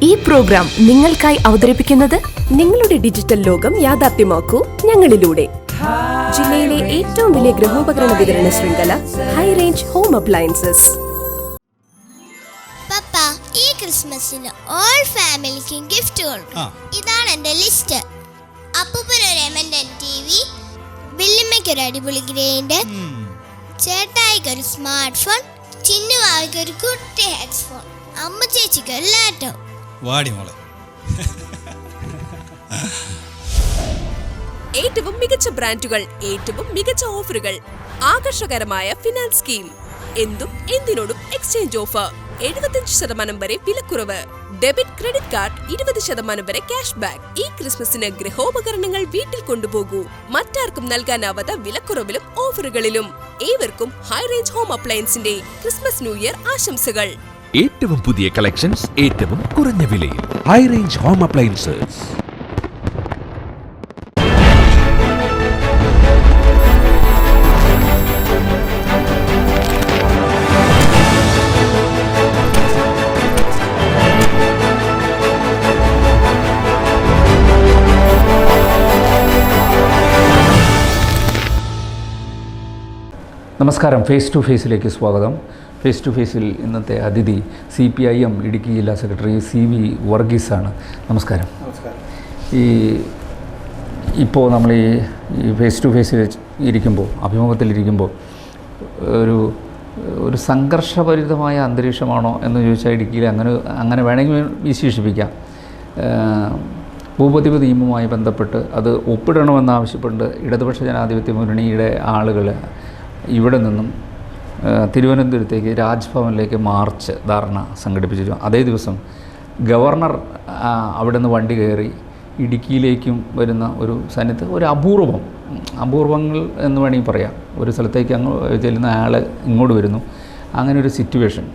ഈ പ്രോഗ്രാം നിങ്ങൾക്കായി അവതരിപ്പിക്കുന്നത് നിങ്ങളുടെ ഡിജിറ്റൽ ലോകം യാഥാർത്ഥ്യമാക്കൂ ഞങ്ങളിലൂടെ. ജില്ലയിലെ ഏറ്റവും വലിയ ഗൃഹോപകരണ വിതരണ ശൃംഖല ഹൈ റേഞ്ച് ഹോം അപ്ലയൻസസ്. പപ്പ, ഈ ക്രിസ്മസിന് ഓൾ ഫാമിലിക്കും ഗിഫ്റ്റ് കൊടുക്കണം. ഇതാണ് എന്റെ ലിസ്റ്റ്. അപ്പൂപ്പനൊരു M&N TV, ബില്ലിമ്മയ്ക്കൊരു അടിപൊളി ഗ്രൈൻഡർ, ചേട്ടായിക്കൊരു സ്മാർട്ട് ഫോൺ, ചിന്നുവാവിക്കൊരു കുട്ടി ഹെഡ്ഫോൺ, അമ്മ ചേച്ചിക്കൊരു ലാപ്ടോപ്പ്. വാടി മോളെ. ഏറ്റവും മികച്ച ബ്രാൻഡുകൾ, ഏറ്റവും മികച്ച ഓഫറുകൾ, ആകർഷകരമായ ഫിനാൻസ് സ്കീം, എന്തും എന്തിനോടും എക്സ്ചേഞ്ച് ഓഫർ, 75% വരെ വിലക്കുറവ്, ഡെബിറ്റ് ക്രെഡിറ്റ് കാർഡ് 20% വരെ ക്യാഷ് ബാക്ക്. ഈ ക്രിസ്മസിന് ഗൃഹോപകരണങ്ങൾ വീട്ടിൽ കൊണ്ടുപോകൂ. മറ്റാർക്കും നൽകാനാവാത്ത വിലക്കുറവിലും ഓഫറുകളിലും. ഏവർക്കും ഹൈ റേഞ്ച് ഹോം അപ്ലയൻസിന്റെ ക്രിസ്മസ് ന്യൂ ഇയർ ആശംസകൾ. ഏറ്റവും പുതിയ കളക്ഷൻസ് ഏറ്റവും കുറഞ്ഞ വിലയിൽ. High range home appliances. നമസ്കാരം. ഫേസ് ടു ഫേസിലേക്ക് സ്വാഗതം. ഫേസ് ടു ഫേസിൽ ഇന്നത്തെ അതിഥി CPIM ഇടുക്കി ജില്ലാ സെക്രട്ടറി CV വർഗീസാണ്. നമസ്കാരം. ഇപ്പോൾ നമ്മൾ ഈ ഫേസ് ടു ഫേസിൽ ഇരിക്കുമ്പോൾ, അഭിമുഖത്തിലിരിക്കുമ്പോൾ ഒരു സംഘർഷഭരിതമായ അന്തരീക്ഷമാണോ എന്ന് ചോദിച്ചാൽ ഇടുക്കിയിൽ അങ്ങനെ വേണമെങ്കിൽ വിശേഷിപ്പിക്കാം. ഭൂപതിവ് നിയമവുമായി ബന്ധപ്പെട്ട് അത് ഒപ്പിടണമെന്നാവശ്യപ്പെട്ട് ഇടതുപക്ഷ ജനാധിപത്യ മുന്നണിയുടെ ആളുകൾ ഇവിടെ നിന്നും തിരുവനന്തപുരത്തേക്ക് രാജ്ഭവനിലേക്ക് മാർച്ച് ധാരണ സംഘടിപ്പിച്ചിരുന്നു. അതേ ദിവസം ഗവർണർ അവിടെ നിന്ന് വണ്ടി കയറി ഇടുക്കിയിലേക്കും വരുന്ന ഒരു സന്നിധി, ഒരു അപൂർവങ്ങൾ എന്ന് വേണമെങ്കിൽ പറയാം. ഒരു സ്ഥലത്തേക്ക് ചെല്ലുന്ന ആൾ ഇങ്ങോട്ട് വരുന്നു. അങ്ങനെ ഒരു സിറ്റുവേഷൻ.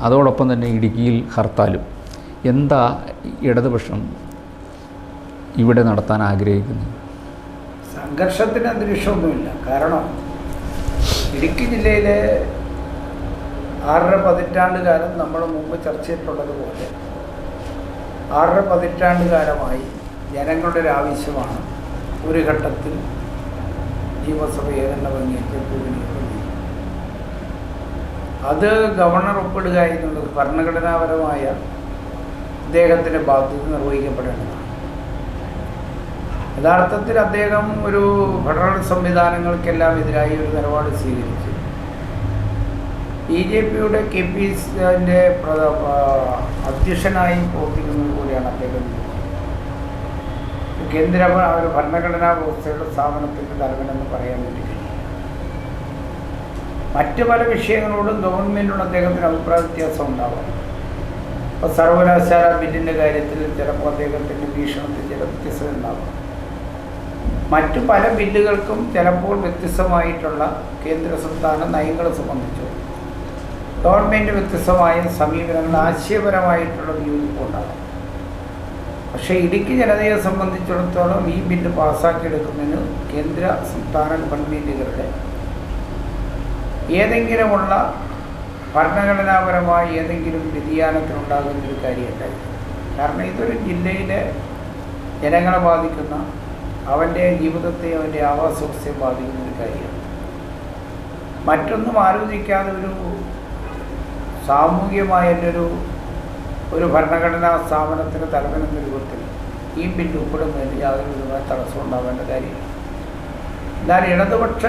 അതോടൊപ്പം തന്നെ ഇടുക്കിയിൽ ഹർത്താലും. എന്താ ഇടതുപക്ഷം ഇവിടെ നടത്താൻ ആഗ്രഹിക്കുന്നത്? സംഘർഷത്തിന് അന്തരീക്ഷമൊന്നുമില്ല. കാരണം ഇടുക്കി ജില്ലയിലെ 6.5 പതിറ്റാണ്ട് കാലം നമ്മൾ മുമ്പ് ചർച്ച ചെയ്തിട്ടുള്ളതുപോലെ 6.5 പതിറ്റാണ്ട് കാലമായി ജനങ്ങളുടെ ഒരു ആവശ്യമാണ് ഒരു ഘട്ടത്തിൽ നിയമസഭ ഏതെണ്ണം അംഗീകരിച്ചു. അത് ഗവർണർ ഒപ്പിടുക എന്നുള്ളത് ഭരണഘടനാപരമായ അദ്ദേഹത്തിൻ്റെ ബാധ്യത നിർവഹിക്കപ്പെടേണ്ടതാണ്. യഥാർത്ഥത്തിൽ അദ്ദേഹം ഒരു ഫെഡറൽ സംവിധാനങ്ങൾക്കെല്ലാം എതിരായി ഒരു നിലപാട് സ്വീകരിച്ചു. BJPയുടെ KPCന്റെ അധ്യക്ഷനായി പ്രവർത്തിക്കുന്നത് കൂടിയാണ് അദ്ദേഹം. കേന്ദ്ര ഭരണഘടനാ വ്യവസ്ഥയുടെ സ്ഥാപനത്തിൻ്റെ തലവനെന്ന് പറയാൻ വേണ്ടി കഴിയും. മറ്റു പല വിഷയങ്ങളോടും ഗവൺമെൻറ്റിനോട് അദ്ദേഹത്തിന് അഭിപ്രായ വ്യത്യാസം ഉണ്ടാവാം. ഇപ്പോൾ സർവകലാശാല ബില്ലിൻ്റെ കാര്യത്തിൽ ചിലപ്പോൾ അദ്ദേഹത്തിൻ്റെ വീക്ഷണത്തിൽ ചില വ്യത്യസ്തത ഉണ്ടാവാം. മറ്റു പല ബില്ലുകൾക്കും ചിലപ്പോൾ വ്യത്യസ്തമായിട്ടുള്ള കേന്ദ്ര സംസ്ഥാന നയങ്ങളെ സംബന്ധിച്ചു ഗവൺമെൻറ് വ്യത്യസ്തമായ സമീപനങ്ങൾ, ആശയപരമായിട്ടുള്ള വിയോജിപ്പുണ്ടാകും. പക്ഷേ ഇടുക്കി ജനതയെ സംബന്ധിച്ചിടത്തോളം ഈ ബില്ല് പാസ്സാക്കിയെടുക്കുന്നതിന് കേന്ദ്ര സംസ്ഥാന ഗവൺമെൻറ്റുകളുടെ ഏതെങ്കിലുമുള്ള ഭരണഘടനാപരമായ ഏതെങ്കിലും വ്യതിയാനത്തിനുണ്ടാകുന്നൊരു കാര്യമുണ്ടായിരുന്നു. കാരണം ഇതൊരു ജില്ലയിലെ ജനങ്ങളെ ബാധിക്കുന്ന, അവൻ്റെ ജീവിതത്തെ, അവൻ്റെ ആവാസ വ്യവസ്ഥയെ ബാധിക്കുന്ന ഒരു കാര്യമാണ്. മറ്റൊന്നും ആലോചിക്കാതെ ഒരു സാമൂഹികമായ ഒരു ഭരണഘടനാ സ്ഥാപനത്തിന് തലവനെന്ന രൂപത്തിൽ ഈ ബില്ല് ഉൾപ്പെടുന്നതിന് യാതൊരു വിധമായ തടസ്സം ഉണ്ടാവേണ്ട കാര്യമില്ല. എന്നാൽ ഇടതുപക്ഷ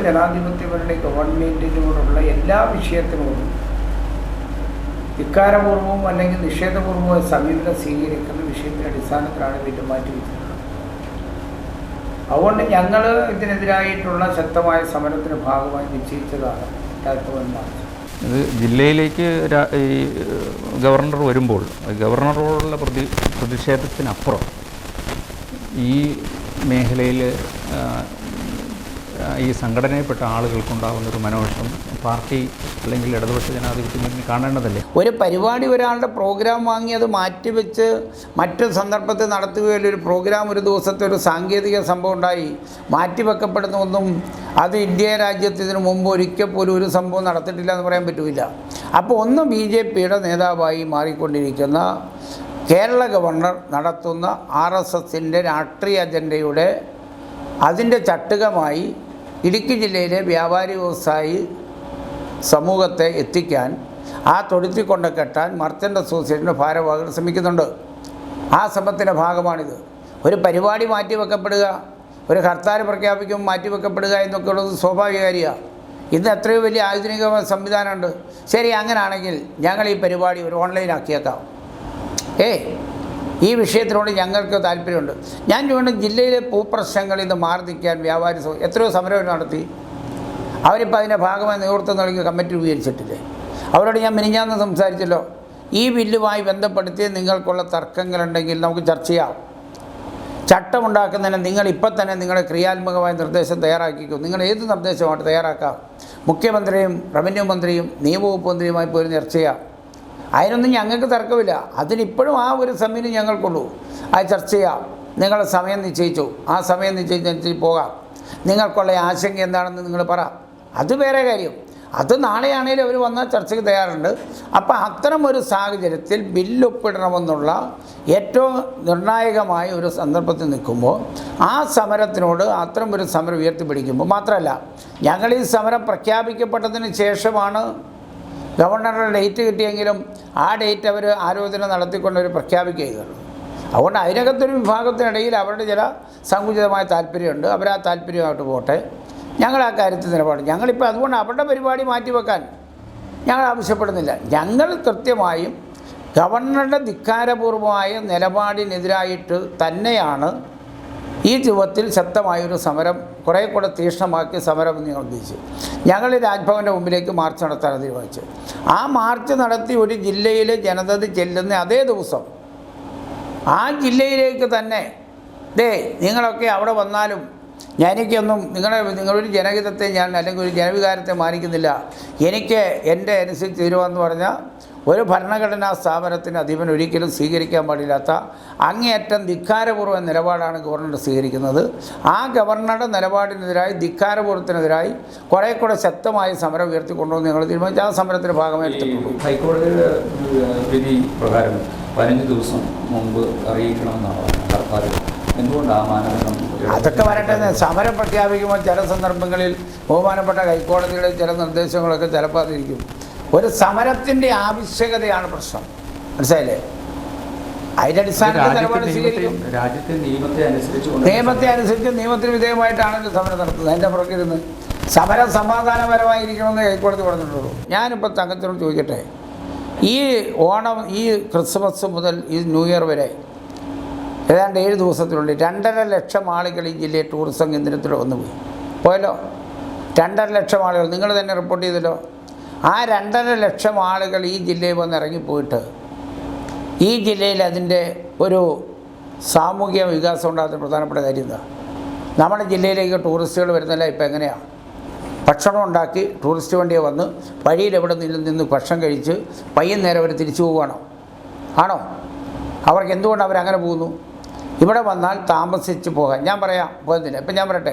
ജനാധിപത്യപരമായ ഗവൺമെൻറ്റിനോടുള്ള എല്ലാ വിഷയത്തിനോടും ധിക്കാരപൂർവ്വവും അല്ലെങ്കിൽ നിഷേധപൂർവ്വമായ സമീപനം സ്വീകരിക്കുന്ന വിഷയത്തിൻ്റെ അടിസ്ഥാനത്തിലാണ് ബില്ല് മാറ്റിവെച്ചത്. അതുകൊണ്ട് ഞങ്ങൾ ഇതിനെതിരായിട്ടുള്ള ശക്തമായ സമരത്തിന് ഭാഗമായി നിശ്ചയിച്ചതാണ് മാർച്ച്. ഇത് ജില്ലയിലേക്ക് ഈ ഗവർണർ വരുമ്പോൾ ഗവർണറോടുള്ള പ്രതിഷേധത്തിനപ്പുറം ഈ മേഖലയിൽ ഈ സംഘടനയിൽപ്പെട്ട ആളുകൾക്കുണ്ടാകുന്നൊരു മനോവിഷം പാർട്ടി അല്ലെങ്കിൽ ഇടതുപക്ഷ ജനാധിപത്യ മുന്നണി കാണേണ്ടതല്ലേ? ഒരു പരിപാടി ഒരാളുടെ പ്രോഗ്രാം വാങ്ങി അത് മാറ്റിവെച്ച് മറ്റു സന്ദർഭത്തിൽ നടത്തുകയല്ല. ഒരു പ്രോഗ്രാം ഒരു ദിവസത്തെ ഒരു സാങ്കേതിക സംഭവം ഉണ്ടായി മാറ്റിവെക്കപ്പെടുന്ന ഒന്നും അത് ഇന്ത്യ രാജ്യത്ത് ഇതിനു മുമ്പ് ഒരിക്കൽ പോലും ഒരു സംഭവം നടത്തിയിട്ടില്ല എന്ന് പറയാൻ പറ്റില്ല. അപ്പോൾ ഒന്ന് BJPയുടെ നേതാവായി മാറിക്കൊണ്ടിരിക്കുന്ന കേരള ഗവർണർ നടത്തുന്ന RSSൻ്റെ രാഷ്ട്രീയ അജണ്ടയുടെ അതിൻ്റെ ചട്ടുകമായി ഇടുക്കി ജില്ലയിലെ വ്യാപാരി വ്യവസായി സമൂഹത്തെ എത്തിക്കാൻ ആ തൊഴുത്തിൽ കൊണ്ട് കെട്ടാൻ മർച്ചൻ്റ് അസോസിയേഷൻ്റെ ഭാരവാഹികൾ ശ്രമിക്കുന്നുണ്ട്. ആ ശ്രമത്തിൻ്റെ ഭാഗമാണിത്. ഒരു പരിപാടി മാറ്റിവെക്കപ്പെടുക, ഒരു ഹർത്താൽ പ്രഖ്യാപിക്കുമ്പോൾ മാറ്റിവെക്കപ്പെടുക എന്നൊക്കെ ഉള്ളത് സ്വാഭാവിക കാര്യമാണ്. ഇന്ന് എത്രയോ വലിയ ആധുനിക സംവിധാനമുണ്ട്. ശരി, അങ്ങനെയാണെങ്കിൽ ഞങ്ങൾ ഈ പരിപാടി ഒരു ഓൺലൈനാക്കിയേക്കാം. ഈ വിഷയത്തിനോട് ഞങ്ങൾക്ക് താല്പര്യമുണ്ട്. ഞാൻ ചോദിക്കുന്നത്, ജില്ലയിലെ ഭൂപ്രശ്നങ്ങളിൽ നിന്ന് മാറി നിൽക്കാൻ വ്യാപാരി എത്രയോ സമരം നടത്തി. അവരിപ്പോൾ അതിൻ്റെ ഭാഗമായി നേതൃത്വം നൽകി കമ്മിറ്റി രൂപീകരിച്ചിട്ടില്ലേ? അവരോട് ഞാൻ മിനിഞ്ഞാന്ന് സംസാരിച്ചല്ലോ. ഈ ബില്ലുമായി ബന്ധപ്പെടുത്തി നിങ്ങൾക്കുള്ള തർക്കങ്ങളുണ്ടെങ്കിൽ നമുക്ക് ചർച്ച ചെയ്യാം. ചട്ടമുണ്ടാക്കുന്നതിന് നിങ്ങൾ ഇപ്പം തന്നെ നിങ്ങളുടെ ക്രിയാത്മകമായ നിർദ്ദേശം തയ്യാറാക്കിക്കും. നിങ്ങൾ ഏത് നിർദ്ദേശമായിട്ട് തയ്യാറാക്കാം. മുഖ്യമന്ത്രിയും റവന്യൂ മന്ത്രിയും നിയമവകുപ്പ് മന്ത്രിയുമായി പോയി ചർച്ച ചെയ്യാം. അതിനൊന്നും ഞങ്ങൾക്ക് തർക്കമില്ല. അതിനിപ്പോഴും ആ ഒരു സമയം ഞങ്ങൾക്കുള്ളൂ. അത് ചർച്ച ചെയ്യാം. നിങ്ങളുടെ സമയം നിശ്ചയിച്ചു, ആ സമയം നിശ്ചയിച്ച് പോകാം. നിങ്ങൾക്കുള്ള ആശങ്ക എന്താണെന്ന് നിങ്ങൾ പറ. അത് വേറെ കാര്യം. അത് നാളെയാണേലും അവർ വന്നാൽ ചർച്ചയ്ക്ക് തയ്യാറുണ്ട്. അപ്പോൾ അത്തരം ഒരു സാഹചര്യത്തിൽ ബില്ലൊപ്പിടണമെന്നുള്ള ഏറ്റവും നിർണായകമായ ഒരു സന്ദർഭത്തിൽ നിൽക്കുമ്പോൾ ആ സമരത്തിനോട് അത്തരം ഒരു സമരം ഉയർത്തിപ്പിടിക്കുമ്പോൾ മാത്രമല്ല, ഞങ്ങൾ ഈ സമരം പ്രഖ്യാപിക്കപ്പെട്ടതിന് ശേഷമാണ് ഗവർണറുടെ ഡേറ്റ് കിട്ടിയെങ്കിലും ആ ഡേറ്റ് അവർ ആലോചന നടത്തിക്കൊണ്ടവർ പ്രഖ്യാപിക്കുകയുള്ളൂ. അതുകൊണ്ട് അതിനകത്തൊരു വിഭാഗത്തിനിടയിൽ അവരുടെ ചില സങ്കുചിതമായ താല്പര്യമുണ്ട്. അവർ ആ താല്പര്യമായിട്ട് പോട്ടെ. ഞങ്ങൾ ആ കാര്യത്തിൽ നിലപാട് ഞങ്ങളിപ്പോൾ അതുകൊണ്ട് അവരുടെ പരിപാടി മാറ്റിവെക്കാൻ ഞങ്ങൾ ആവശ്യപ്പെടുന്നില്ല. ഞങ്ങൾ കൃത്യമായും ഗവർണറുടെ ധിക്കാരപൂർവമായ നിലപാടിനെതിരായിട്ട് തന്നെയാണ് ഈ രൂപത്തിൽ ശക്തമായൊരു സമരം കുറേ കൂടെ തീക്ഷ്ണമാക്കി സമരം എന്ന് ഉദ്ദേശിച്ചു. ഞങ്ങൾ രാജ്ഭവൻ്റെ മുമ്പിലേക്ക് മാർച്ച് നടത്താൻ തീരുമാനിച്ചു. ആ മാർച്ച് നടത്തി ഒരു ജില്ലയിലെ ജനത ചെല്ലുന്ന അതേ ദിവസം ആ ജില്ലയിലേക്ക് തന്നെ നിങ്ങളൊക്കെ അവിടെ വന്നാലും എനിക്കൊന്നും നിങ്ങളൊരു ജനഹിതത്തെ ഞാൻ അല്ലെങ്കിൽ ഒരു ജനവികാരത്തെ മാനിക്കുന്നില്ല. എനിക്ക് എൻ്റെ അനുസരിച്ച് തീരുമാനമെന്ന് പറഞ്ഞാൽ ഒരു ഭരണഘടനാ സ്ഥാപനത്തിന് അധിപൻ ഒരിക്കലും സ്വീകരിക്കാൻ പാടില്ലാത്ത അങ്ങേയറ്റം ധിക്കാരപൂർവ്വ നിലപാടാണ് ഗവർണർ സ്വീകരിക്കുന്നത്. ആ ഗവർണറുടെ നിലപാടിനെതിരായി ധിക്കാരപൂർവ്വത്തിനെതിരായി കുറേ കൂടെ ശക്തമായ സമരം ഉയർത്തിക്കൊണ്ടുവന്ന് ഞങ്ങൾ തീരുമാനിച്ച് ആ സമരത്തിൻ്റെ ഭാഗമായി എടുത്തിട്ടുള്ളൂ. ഹൈക്കോടതിയുടെ വിധി പ്രകാരം 15 ദിവസം മുമ്പ് അറിയിക്കണമെന്നാണ് സർക്കാർ. എന്തുകൊണ്ട് ആ മാനദണ്ഡം? അതൊക്കെ വരട്ടെ. സമരം പ്രഖ്യാപിക്കുമ്പോൾ ചില സന്ദർഭങ്ങളിൽ ബഹുമാനപ്പെട്ട ഹൈക്കോടതിയുടെ ചില നിർദ്ദേശങ്ങളൊക്കെ ചിലപ്പോൾ അതിരിക്കും. ഒരു സമരത്തിൻ്റെ ആവശ്യകതയാണ് പ്രശ്നം, മനസ്സിലായില്ലേ? അതിൻ്റെ അടിസ്ഥാനത്തിൽ നിലപാട് സ്വീകരിക്കും. രാജ്യത്തെ നിയമത്തെ അനുസരിച്ച് നിയമത്തിന് വിധേയമായിട്ടാണ് സമരം നടത്തുന്നത്. അതിൻ്റെ പുറകിരുന്ന് സമരം സമാധാനപരമായിരിക്കണമെന്ന് ഹൈക്കോടതി പറഞ്ഞിട്ടുള്ളൂ. ഞാനിപ്പോൾ തങ്കത്തിനോട് ചോദിക്കട്ടെ, ഈ ഓണം, ഈ ക്രിസ്മസ് മുതൽ ഈ ന്യൂ ഇയർ വരെ ഏതാണ്ട് 7 ദിവസത്തിനുള്ളിൽ 2.5 ലക്ഷം ആളുകൾ ഈ ജില്ലയിൽ ടൂറിസം കേന്ദ്രത്തിൽ വന്നുപോയി. പോയല്ലോ, 2.5 ലക്ഷം ആളുകൾ നിങ്ങൾ തന്നെ റിപ്പോർട്ട് ചെയ്തല്ലോ. ആ 2.5 ലക്ഷം ആളുകൾ ഈ ജില്ലയിൽ വന്ന് ഇറങ്ങിപ്പോയിട്ട് ഈ ജില്ലയിൽ അതിൻ്റെ ഒരു സാമൂഹിക വികാസം ഉണ്ടാകുന്ന പ്രധാനപ്പെട്ട കാര്യം എന്താ? നമ്മുടെ ജില്ലയിലേക്ക് ടൂറിസ്റ്റുകൾ വരുന്നില്ല. ഇപ്പം എങ്ങനെയാണ്? ഭക്ഷണം ഉണ്ടാക്കി ടൂറിസ്റ്റ് വണ്ടിയെ വന്ന് വഴിയിൽ എവിടെ നിന്ന് ഭക്ഷണം കഴിച്ച് വൈകുന്നേരം അവർ തിരിച്ചു പോവുകയാണോ? ആണോ? അവർക്ക് എന്തുകൊണ്ട് അവരങ്ങനെ പോകുന്നു? ഇവിടെ വന്നാൽ താമസിച്ച് പോകാൻ. ഞാൻ പറയാം, പോകുന്നില്ല. ഇപ്പം ഞാൻ പറയട്ടെ,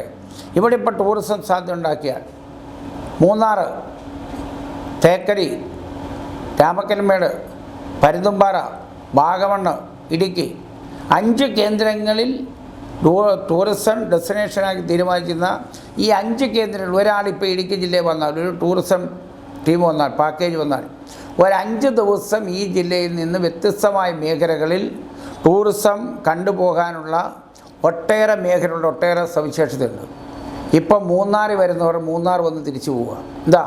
ഇവിടെ ഇപ്പോൾ ടൂറിസം സാധ്യത ഉണ്ടാക്കിയാൽ മൂന്നാർ, തേക്കടി, രാമക്കൽമേട്, പരുന്തുംപാറ, വാഗമണ്ണ്, ഇടുക്കി 5 കേന്ദ്രങ്ങളിൽ ടൂറിസം ഡെസ്റ്റിനേഷനാക്കി തീരുമാനിക്കുന്ന ഈ 5 കേന്ദ്രങ്ങൾ ഒരാളിപ്പോൾ ഇടുക്കി ജില്ലയിൽ വന്നാൽ, ഒരു ടൂറിസം ടീം വന്നാൽ, പാക്കേജ് വന്നാൽ, ഒരു 5 ദിവസം ഈ ജില്ലയിൽ നിന്ന് വ്യത്യസ്തമായ മേഖലകളിൽ ടൂറിസം കണ്ടുപോകാനുള്ള ഒട്ടേറെ മേഖലകളുടെ ഒട്ടേറെ സവിശേഷതയുണ്ട്. ഇപ്പം മൂന്നാറിൽ വരുന്നവർ മൂന്നാർ വന്ന് തിരിച്ചു പോവുക. എന്താ?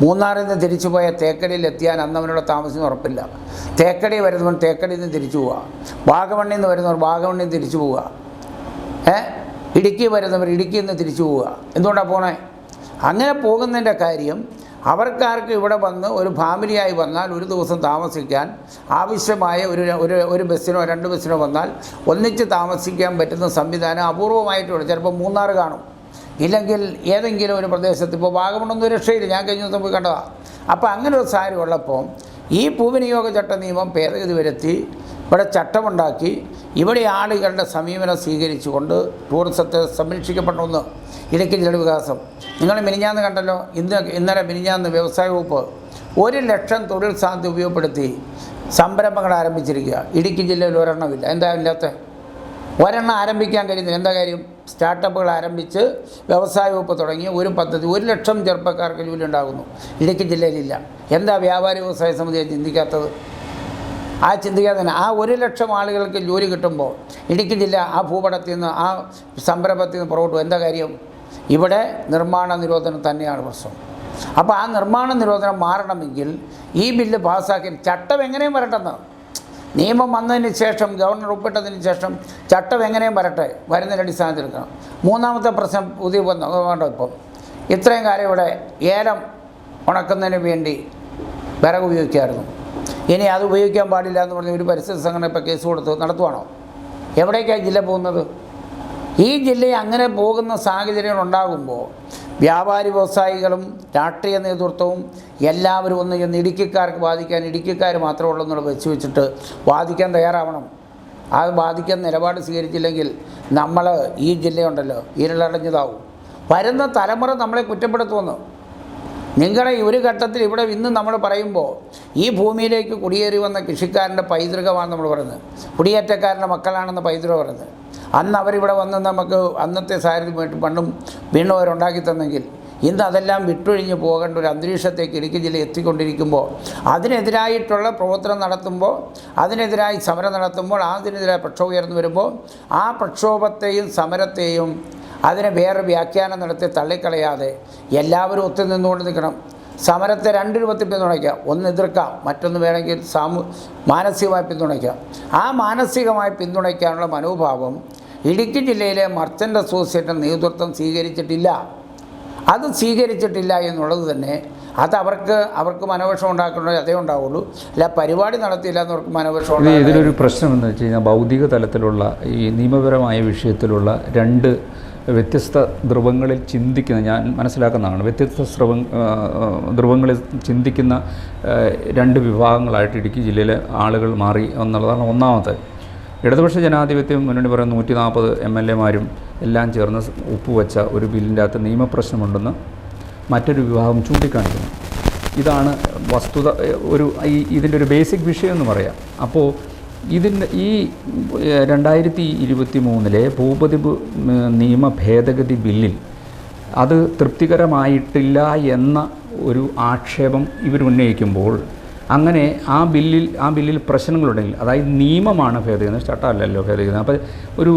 മൂന്നാറിൽ നിന്ന് തിരിച്ചു പോയ തേക്കടിയിൽ എത്തിയാൽ അന്നവനുള്ള താമസം ഉറപ്പില്ല. തേക്കടി വരുന്നവർ തേക്കടിയിൽ നിന്ന് തിരിച്ചു പോവുക. വാഗമണ്ണിൽ നിന്ന് വരുന്നവർ വാഗമണ്ണിൽ നിന്ന് തിരിച്ചു പോവുക. ഇടുക്കി വരുന്നവർ ഇടുക്കിയിൽ നിന്ന് തിരിച്ചു പോവുക. എന്തുകൊണ്ടാണ് പോണേ? അങ്ങനെ പോകുന്നതിൻ്റെ കാര്യം, അവർക്കാർക്ക് ഇവിടെ വന്ന് ഒരു ഫാമിലിയായി വന്നാൽ ഒരു ദിവസം താമസിക്കാൻ ആവശ്യമായ ഒരു ബസ്സിനോ 2 ബസ്സിനോ വന്നാൽ ഒന്നിച്ച് താമസിക്കാൻ പറ്റുന്ന സംവിധാനം അപൂർവമായിട്ടുണ്ട്. ചിലപ്പോൾ മൂന്നാർ കാണും, ഇല്ലെങ്കിൽ ഏതെങ്കിലും ഒരു പ്രദേശത്ത്, ഇപ്പോൾ വാഗമണ്ണൊന്നും രക്ഷയില്ല, ഞാൻ കഴിഞ്ഞ ദിവസം പോയി കണ്ടതാണ്. അപ്പോൾ അങ്ങനെ ഒരു സാഹചര്യം ഉള്ളപ്പോൾ ഈ ഭൂവിനിയോഗ ചട്ട നിയമം ഭേദഗതി വരുത്തി ഇവിടെ ചട്ടമുണ്ടാക്കി ഇവിടെ ആളുകളുടെ സമീപനം സ്വീകരിച്ചുകൊണ്ട് ടൂറിസത്തെ സംരക്ഷിക്കപ്പെടണമെന്ന് ഇടുക്കി ജില്ലയുടെ വികാസം. നിങ്ങൾ മിനിഞ്ഞാന്ന് കണ്ടല്ലോ, ഇന്നലെ മിനിഞ്ഞാന്ന് വ്യവസായ വകുപ്പ് 1 ലക്ഷം തൊഴിൽ സാധ്യത ഉപയോഗപ്പെടുത്തി സംരംഭങ്ങൾ ആരംഭിച്ചിരിക്കുക. ഇടുക്കി ജില്ലയിൽ ഒരെണ്ണമില്ല. എന്താ ഇല്ലാത്ത? ഒരെണ്ണം ആരംഭിക്കാൻ കഴിയുന്നില്ല. എന്താ കാര്യം? സ്റ്റാർട്ടപ്പുകൾ ആരംഭിച്ച് വ്യവസായ വകുപ്പ് തുടങ്ങിയ ഒരു പദ്ധതി 1 ലക്ഷം ചെറുപ്പക്കാർക്ക് ജോലി ഉണ്ടാകുന്നു. ഇടുക്കി ജില്ലയിലില്ല. എന്താ വ്യാപാരി വ്യവസായ സമിതിയെ ചിന്തിക്കാത്തത്? ആ ചിന്തിക്കാതെ തന്നെ ആ 1 ലക്ഷം ആളുകൾക്ക് ജോലി കിട്ടുമ്പോൾ ഇടുക്കി ജില്ല ആ ഭൂപടത്തിൽ നിന്ന് ആ സംരംഭത്തിൽ നിന്ന് പുറകോട്ട്. എന്താ കാര്യം? ഇവിടെ നിർമ്മാണ നിരോധനം തന്നെയാണ് പ്രശ്നം. അപ്പോൾ ആ നിർമ്മാണ നിരോധനം മാറണമെങ്കിൽ ഈ ബില്ല് പാസ്സാക്കി ചട്ടം എങ്ങനെയും വരട്ടെന്ന്. നിയമം വന്നതിന് ശേഷം, ഗവർണർ ഒപ്പിട്ടതിന് ശേഷം ചട്ടം എങ്ങനെയും വരട്ടെ, വരുന്നതിൻ്റെ അടിസ്ഥാനത്തിൽ എടുക്കണം. മൂന്നാമത്തെ പ്രശ്നം പുതിയ വേണ്ട. ഇപ്പം ഇത്രയും കാലം ഇവിടെ ഏലം ഉണക്കുന്നതിന് വേണ്ടി വിറക് ഉപയോഗിക്കായിരുന്നു. ഇനി അത് ഉപയോഗിക്കാൻ പാടില്ല എന്ന് പറഞ്ഞ് ഒരു പരിസ്ഥിതി സംഘടന ഇപ്പോൾ കേസ് കൊടുത്ത് നടത്തുവാണോ? എവിടേക്കാണ് ജില്ല പോകുന്നത്? ഈ ജില്ലയിൽ അങ്ങനെ പോകുന്ന സാഹചര്യങ്ങൾ ഉണ്ടാകുമ്പോൾ വ്യാപാരി വ്യവസായികളും രാഷ്ട്രീയ നേതൃത്വവും എല്ലാവരും ഒന്ന് ചെന്ന് ഇടുക്കിക്കാർക്ക് ബാധിക്കാൻ ഇടുക്കിക്കാർ മാത്രമേ ഉള്ളൂ എന്നുള്ള വെച്ചിട്ട് വാദിക്കാൻ തയ്യാറാവണം. അത് ബാധിക്കാൻ നിലപാട് സ്വീകരിച്ചില്ലെങ്കിൽ നമ്മൾ ഈ ജില്ലയുണ്ടല്ലോ ഇരുളടഞ്ഞതാവും. വരുന്ന തലമുറ നമ്മളെ കുറ്റപ്പെടുത്തുമെന്ന്. നിങ്ങളെ ഒരു ഘട്ടത്തിൽ ഇവിടെ ഇന്ന് നമ്മൾ പറയുമ്പോൾ ഈ ഭൂമിയിലേക്ക് കുടിയേറി വന്ന കൃഷിക്കാരൻ്റെ പൈതൃകമാണ് നമ്മൾ പറയുന്നത്. കുടിയേറ്റക്കാരൻ്റെ മക്കളാണെന്ന് പൈതൃകം പറയുന്നത്. അന്ന് അവരിവിടെ വന്ന് നമുക്ക് അന്നത്തെ സാഹചര്യം പണ്ടും വീണ്ടും അവരുണ്ടാക്കി തന്നെങ്കിൽ ഇന്ന് അതെല്ലാം വിട്ടൊഴിഞ്ഞ് പോകേണ്ട ഒരു അന്തരീക്ഷത്തേക്ക് ഇടുക്കി ജില്ല എത്തിക്കൊണ്ടിരിക്കുമ്പോൾ അതിനെതിരായിട്ടുള്ള പ്രവർത്തനം നടത്തുമ്പോൾ, അതിനെതിരായി സമരം നടത്തുമ്പോൾ, അതിനെതിരായി പ്രക്ഷോഭം ഉയർന്നു വരുമ്പോൾ ആ പ്രക്ഷോഭത്തെയും സമരത്തെയും അതിനെ വേറെ വ്യാഖ്യാനം നടത്തി തള്ളിക്കളയാതെ എല്ലാവരും ഒത്തുനിന്നുകൊണ്ട് നിൽക്കണം. സമരത്തെ 2 രൂപത്തിൽ പിന്തുണയ്ക്കാം. ഒന്ന് എതിർക്കാം, മറ്റൊന്ന് വേണമെങ്കിൽ മാനസികമായി പിന്തുണയ്ക്കാം. ആ മാനസികമായി പിന്തുണയ്ക്കാനുള്ള മനോഭാവം ഇടുക്കി ജില്ലയിലെ മർച്ചൻ്റ് അസോസിയേഷൻ നേതൃത്വം സ്വീകരിച്ചിട്ടില്ല. അത് സ്വീകരിച്ചിട്ടില്ല എന്നുള്ളത് തന്നെ അത് അവർക്ക് മനോവിഷം ഉണ്ടാക്കേണ്ടത് അതേ ഉണ്ടാവുള്ളൂ. അല്ല പരിപാടി നടത്തിയില്ല എന്നവർക്ക് മനോവിഷം ഉണ്ടാകും. ഇതിലൊരു പ്രശ്നം എന്ന് വെച്ച് കഴിഞ്ഞാൽ ഭൗതിക തലത്തിലുള്ള ഈ നിയമപരമായ വിഷയത്തിലുള്ള 2 വ്യത്യസ്ത ധ്രുവങ്ങളിൽ ചിന്തിക്കുന്ന, ഞാൻ മനസ്സിലാക്കുന്നതാണ്, വ്യത്യസ്ത ധ്രുവങ്ങളിൽ ചിന്തിക്കുന്ന 2 വിഭാഗങ്ങളായിട്ട് ഇടുക്കി ജില്ലയിലെ ആളുകൾ മാറി എന്നുള്ളതാണ് ഒന്നാമത്തെ. ഇടതുപക്ഷ ജനാധിപത്യ മുന്നണി പറയുന്ന 140 MLA-മാരും എല്ലാം ചേർന്ന് ഒപ്പുവെച്ച ഒരു ബില്ലിൻ്റെ അകത്ത് നിയമപ്രശ്നമുണ്ടെന്ന് മറ്റൊരു വിഭാഗം ചൂണ്ടിക്കാണിക്കുന്നു. ഇതാണ് വസ്തുത. ഇതിൻ്റെ ഒരു ബേസിക് വിഷയം എന്ന് പറയാം. അപ്പോൾ ഈ 2023 ഭൂപതിവ് നിയമ ഭേദഗതി ബില്ലിൽ അത് തൃപ്തികരമായിട്ടില്ല എന്ന ഒരു ആക്ഷേപം ഇവർ ഉന്നയിക്കുമ്പോൾ, അങ്ങനെ ആ ബില്ലിൽ പ്രശ്നങ്ങളുണ്ടെങ്കിൽ, അതായത് നിയമമാണ് ഭേദഗതി, ചട്ടമല്ലല്ലോ ഭേദഗതി, അപ്പോൾ ഒരു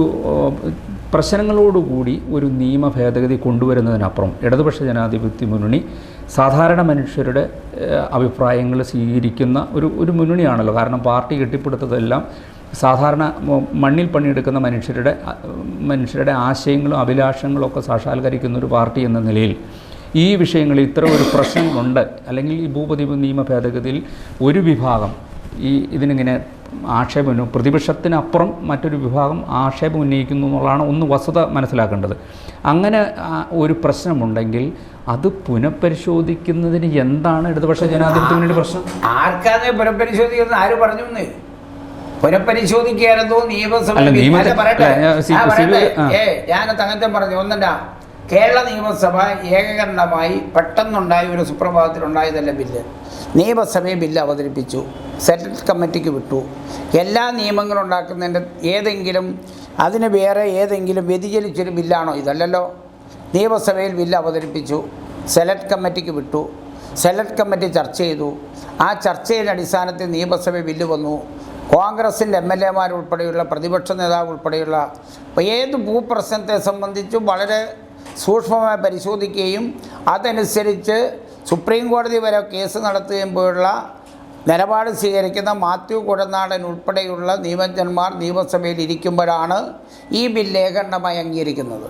പ്രശ്നങ്ങളോടുകൂടി ഒരു നിയമ ഭേദഗതി കൊണ്ടുവരുന്നതിനപ്പുറം ഇടതുപക്ഷ ജനാധിപത്യ മുന്നണി സാധാരണ മനുഷ്യരുടെ അഭിപ്രായങ്ങൾ സ്വീകരിക്കുന്ന ഒരു മുന്നണിയാണല്ലോ. കാരണം പാർട്ടി കെട്ടിപ്പടുത്തതെല്ലാം സാധാരണ മണ്ണിൽ പണിയെടുക്കുന്ന മനുഷ്യരുടെ ആശയങ്ങളും അഭിലാഷങ്ങളും ഒക്കെ സാക്ഷാത്കരിക്കുന്ന ഒരു പാർട്ടി എന്ന നിലയിൽ ഈ വിഷയങ്ങളിൽ ഇത്ര ഒരു പ്രശ്നങ്ങളുണ്ട്, അല്ലെങ്കിൽ ഈ ഭൂപതിവ് നിയമ ഭേദഗതിയിൽ ഒരു വിഭാഗം ഇതിനിങ്ങനെ ആക്ഷേപം, പ്രതിപക്ഷത്തിനപ്പുറം മറ്റൊരു വിഭാഗം ആക്ഷേപം ഉന്നയിക്കുന്നു എന്നുള്ളതാണ് ഒന്ന് വസ്തുത മനസ്സിലാക്കേണ്ടത്. അങ്ങനെ ഒരു പ്രശ്നമുണ്ടെങ്കിൽ അത് പുനഃപരിശോധിക്കുന്നതിന് എന്താണ് ഇടതുപക്ഷ ജനാധിപത്യത്തിൻ്റെ പ്രശ്നം? ആർക്കാതെ പുനഃപരിശോധിക്കുന്നത്? ആര് പറഞ്ഞു? പുനഃപരിശോധിക്കാനോ നിയമസഭ ഞാനത് അങ്ങനത്തെ പറഞ്ഞു. ഒന്നല്ല, കേരള നിയമസഭ ഏകകണ്ഠമായി പെട്ടെന്നുണ്ടായ ഒരു സുപ്രഭാതത്തിലുണ്ടായതല്ല ബില്ല്. നിയമസഭയെ ബില്ല് അവതരിപ്പിച്ചു, സെലക്ട് കമ്മിറ്റിക്ക് വിട്ടു. എല്ലാ നിയമങ്ങളും ഉണ്ടാക്കുന്നതിൻ്റെ അതിന് വേറെ ഏതെങ്കിലും വ്യതിചലിച്ചൊരു ബില്ലാണോ? ഇതല്ലല്ലോ. നിയമസഭയിൽ ബില്ല് അവതരിപ്പിച്ചു, സെലക്ട് കമ്മിറ്റിക്ക് വിട്ടു, സെലക്ട് കമ്മിറ്റി ചർച്ച ചെയ്തു. ആ ചർച്ചയുടെ അടിസ്ഥാനത്തിൽ നിയമസഭ ബില്ല് വന്നു. കോൺഗ്രസിൻ്റെ MLA-മാരുൾപ്പെടെയുള്ള പ്രതിപക്ഷ നേതാവ് ഉൾപ്പെടെയുള്ള ഏത് ഭൂപ്രശ്നത്തെ സംബന്ധിച്ചും വളരെ സൂക്ഷ്മമായി പരിശോധിക്കുകയും അതനുസരിച്ച് സുപ്രീം കോടതി വരെ കേസ് നടത്തുമ്പോഴുള്ള നിലപാട് സ്വീകരിക്കുന്ന മാത്യു കുഴനാടൻ ഉൾപ്പെടെയുള്ള നിയമജ്ഞന്മാർ നിയമസഭയിൽ ഇരിക്കുമ്പോഴാണ് ഈ ബില്ല് ഏകണ്ഠമായി അംഗീകരിക്കുന്നത്.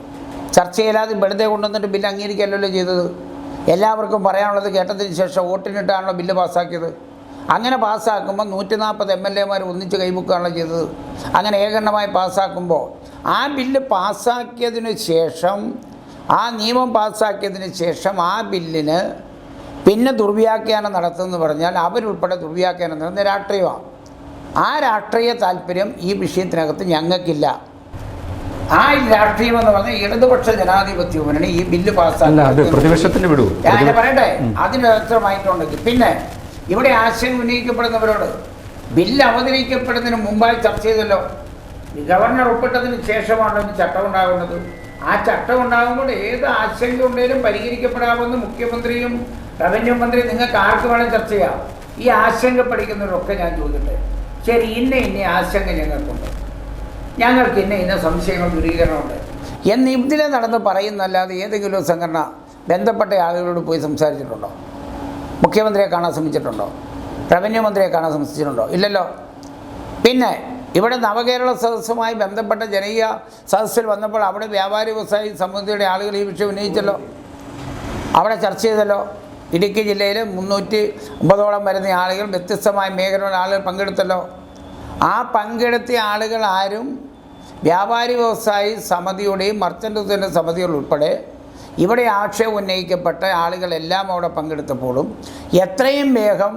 ചർച്ചയില്ലാതെ വെറുതെ കൊണ്ടുവന്നിട്ട് ബില്ല് അംഗീകരിക്കുകയല്ലല്ലോ ചെയ്തത്. എല്ലാവർക്കും പറയാനുള്ളത് കേട്ടതിന് ശേഷം വോട്ടിനിട്ടാണല്ലോ ബില്ല് പാസ്സാക്കിയത്. അങ്ങനെ പാസ്സാക്കുമ്പോൾ 140 MLA-മാർ ഒന്നിച്ച് കൈമുക്കുകയാണല്ലോ ചെയ്തത്. അങ്ങനെ ഏകണ്ഠമായി പാസ്സാക്കുമ്പോൾ ആ ബില്ല് പാസ്സാക്കിയതിന് ശേഷം ആ നിയമം പാസ്സാക്കിയതിന് ശേഷം ആ ബില്ലിന് പിന്നെ ദുർവ്യാഖ്യാനം നടത്തുമെന്ന് പറഞ്ഞാൽ അവരുൾപ്പെടെ ദുർവ്യാഖ്യാനം നടത്തുന്ന രാഷ്ട്രീയമാണ്. ആ രാഷ്ട്രീയ താല്പര്യം ഈ വിഷയത്തിനകത്ത് ഞങ്ങൾക്കില്ല. ആ രാഷ്ട്രീയം എന്ന് പറഞ്ഞാൽ ഇടതുപക്ഷ ജനാധിപത്യ മുന്നണി ഈ ബില്ല് പാസ്സാക്കി പ്രതിപക്ഷത്തിന് വിടൂ. ഞാൻ പറയട്ടെ, അതിനർത്ഥമായിട്ടുണ്ടെങ്കിൽ പിന്നെ ഇവിടെ ആശയം ഉന്നയിക്കപ്പെടുന്നവരോട് ബില്ല് അവതരിക്കപ്പെടുന്നതിന് മുമ്പായി ചർച്ച ചെയ്തല്ലോ. ഗവർണർ ഒപ്പിട്ടതിന് ശേഷമാണ് ഒരു ചട്ടം ഉണ്ടാകുന്നത്. ആ ചട്ടം ഉണ്ടാകുമ്പോൾ ഏത് ആശങ്ക ഉണ്ടെങ്കിലും പരിഹരിക്കപ്പെടാമെന്ന് മുഖ്യമന്ത്രിയും റവന്യൂ മന്ത്രിയും നിങ്ങൾക്ക് ആർക്ക് വേണം ചർച്ച ചെയ്യാം. ഈ ആശങ്ക പഠിക്കുന്നവരൊക്കെ ഞാൻ ചോദിക്കട്ടെ, ശരി ഇന്ന ആശങ്ക ഞങ്ങൾക്കുണ്ട്, ഞങ്ങൾക്ക് ഇന്ന സംശയങ്ങൾ ദൂരീകരണമുണ്ട് എന്ന് ഇതിലെ നടന്ന് പറയുന്നല്ലാതെ ഏതെങ്കിലും സംഘടന ബന്ധപ്പെട്ട ആളുകളോട് പോയി സംസാരിച്ചിട്ടുണ്ടോ? മുഖ്യമന്ത്രിയെ കാണാൻ ശ്രമിച്ചിട്ടുണ്ടോ? റവന്യൂ മന്ത്രിയെ കാണാൻ ശ്രമിച്ചിട്ടുണ്ടോ? ഇല്ലല്ലോ. പിന്നെ ഇവിടെ നവകേരള സദസ്സുമായി ബന്ധപ്പെട്ട ജനകീയ സദസ്സിൽ വന്നപ്പോൾ അവിടെ വ്യാപാരി വ്യവസായി സമിതിയുടെ ആളുകൾ ഈ വിഷയം ഉന്നയിച്ചല്ലോ, അവിടെ ചർച്ച ചെയ്തല്ലോ. ഇടുക്കി ജില്ലയിൽ 350ഓളം വരുന്ന ആളുകൾ വ്യത്യസ്തമായ മേഖലയിലുള്ള ആളുകൾ പങ്കെടുത്തല്ലോ. ആ പങ്കെടുത്ത ആളുകൾ ആരും വ്യാപാരി വ്യവസായി സമിതിയുടെയും മർച്ചൻ്റ് സമിതികൾ ഉൾപ്പെടെ ഇവിടെ ആക്ഷേപം ഉന്നയിക്കപ്പെട്ട ആളുകളെല്ലാം അവിടെ പങ്കെടുത്തപ്പോഴും എത്രയും വേഗം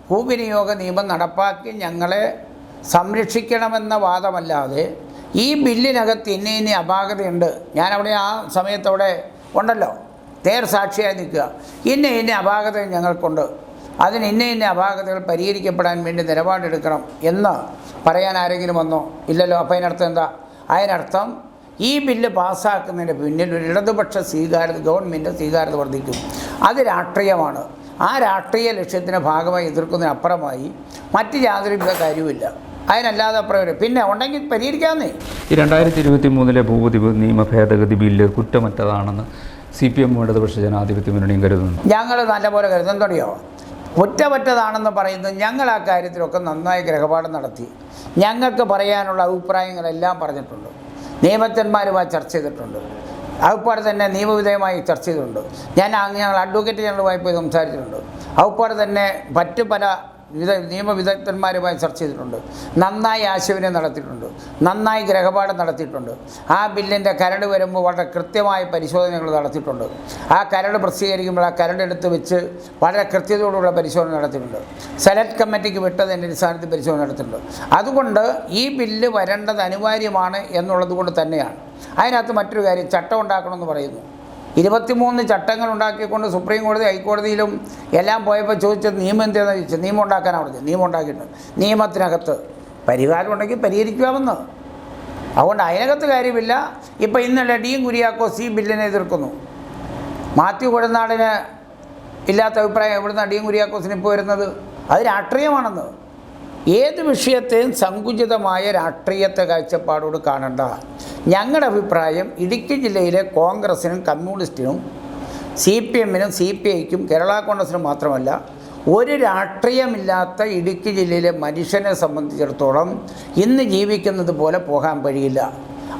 ഭൂവിനിയോഗ നിയമം നടപ്പാക്കി ഞങ്ങളെ സംരക്ഷിക്കണമെന്ന വാദമല്ലാതെ ഈ ബില്ലിനകത്ത് ഇന്ന അപാകതയുണ്ട്, ഞാനവിടെ ആ സമയത്തവിടെ ഉണ്ടല്ലോ, സാക്ഷിയായി നിൽക്കുക, ഇന്ന അപാകത ഞങ്ങൾക്കുണ്ട്, അതിന് ഇന്ന അപാകതകൾ പരിഹരിക്കപ്പെടാൻ വേണ്ടി നിലപാടെടുക്കണം എന്ന് പറയാൻ ആരെങ്കിലും വന്നോ? ഇല്ലല്ലോ. അപ്പോൾ അതിനർത്ഥം എന്താ? അതിനർത്ഥം ഈ ബില്ല് പാസ്സാക്കുന്നതിന് പിന്നിൽ ഒരു ഇടതുപക്ഷ സ്വീകാര്യത, ഗവൺമെൻറ് സ്വീകാര്യത വർദ്ധിക്കും. അത് രാഷ്ട്രീയമാണ്. ആ രാഷ്ട്രീയ ലക്ഷ്യത്തിന് ഭാഗമായി എതിർക്കുന്നതിനപ്പുറമായി മറ്റ് യാതൊരു കാര്യവുമില്ല. അതിനല്ലാതെ അപ്പുറം പിന്നെ ഉണ്ടെങ്കിൽ പരിഹരിക്കാമെന്നേ. ഈ 2023 ഭൂപതിവ് നിയമ ഭേദഗതി ബില്ല് കുറ്റമറ്റതാണെന്ന് CPM ഇടതുപക്ഷ ജനാധിപത്യ മുന്നണിയും കരുതുന്നു. ഞങ്ങൾ നല്ലപോലെ കരുതുന്നുണ്ടോ? കുറ്റമറ്റതാണെന്ന് പറയുന്നത് ഞങ്ങൾ ആ കാര്യത്തിലൊക്കെ നന്നായി ഗ്രഹപാഠം നടത്തി ഞങ്ങൾക്ക് പറയാനുള്ള അഭിപ്രായങ്ങളെല്ലാം പറഞ്ഞിട്ടുണ്ട്. നിയമജ്ഞന്മാരുമായി ചർച്ച ചെയ്തിട്ടുണ്ട്. അതുപോലെ തന്നെ നിയമവിധേയമായി ചർച്ച ചെയ്തിട്ടുണ്ട്. ഞങ്ങൾ അഡ്വക്കേറ്റ് ജനറലുമായി പോയി സംസാരിച്ചിട്ടുണ്ട്. അതുപോലെ തന്നെ മറ്റു പല നിയമവിദഗ്ധന്മാരുമായി ചർച്ച ചെയ്തിട്ടുണ്ട്. നന്നായി ആശയവിനിമയം നടത്തിയിട്ടുണ്ട്. നന്നായി ഗ്രഹപാഠം നടത്തിയിട്ടുണ്ട്. ആ ബില്ലിൻ്റെ കരട് വരുമ്പോൾ വളരെ കൃത്യമായ പരിശോധനകൾ നടത്തിയിട്ടുണ്ട്. ആ കരട് പ്രസിദ്ധീകരിക്കുമ്പോൾ ആ കരടെടുത്ത് വെച്ച് വളരെ കൃത്യതയോടുള്ള പരിശോധന നടത്തിയിട്ടുണ്ട്. സെലക്ട് കമ്മിറ്റിക്ക് വിട്ടതിൻ്റെ അടിസ്ഥാനത്തിൽ പരിശോധന നടത്തിയിട്ടുണ്ട്. അതുകൊണ്ട് ഈ ബില്ല് വരേണ്ടത് അനിവാര്യമാണ് എന്നുള്ളത് കൊണ്ട് തന്നെയാണ്. അതിനകത്ത് മറ്റൊരു കാര്യം, ചട്ടം ഉണ്ടാക്കണമെന്ന് പറയുന്നു. 23 ചട്ടങ്ങൾ ഉണ്ടാക്കിക്കൊണ്ട് സുപ്രീം കോടതി ഹൈക്കോടതിയിലും എല്ലാം പോയപ്പോൾ ചോദിച്ചത് നിയമം എന്താണെന്ന് ചോദിച്ചത്. നിയമം ഉണ്ടാക്കാനാണ് പറഞ്ഞത്. നിയമം ഉണ്ടാക്കിയിട്ടുണ്ട്. നിയമത്തിനകത്ത് പരിഹാരം ഉണ്ടെങ്കിൽ പരിഹരിക്കാമെന്ന്. അതുകൊണ്ട് അതിനകത്ത് കാര്യമില്ല. ഇപ്പോൾ ഇന്നലെ ഡി കുര്യാക്കോസ് ഈ ബില്ലിനെ എതിർക്കുന്നു. മാത്യു കുഴൽനാടിന് ഇല്ലാത്ത അഭിപ്രായം എവിടുന്ന ഡി കുര്യാക്കോസിന് ഇപ്പോൾ വരുന്നത്? അത് രാഷ്ട്രീയമാണെന്ന്. ഏത് വിഷയത്തെയും സങ്കുചിതമായ രാഷ്ട്രീയത്തെ കാഴ്ചപ്പാടോട് കാണണ്ട. ഞങ്ങളുടെ അഭിപ്രായം ഇടുക്കി ജില്ലയിലെ കോൺഗ്രസിനും കമ്മ്യൂണിസ്റ്റിനും CPMനും CPIക്കും കേരള കോൺഗ്രസിനും മാത്രമല്ല ഒരു രാഷ്ട്രീയമില്ലാത്ത ഇടുക്കി ജില്ലയിലെ മനുഷ്യനെ സംബന്ധിച്ചിടത്തോളം ഇന്ന് ജീവിക്കുന്നത് പോലെ പോകാൻ കഴിയില്ല.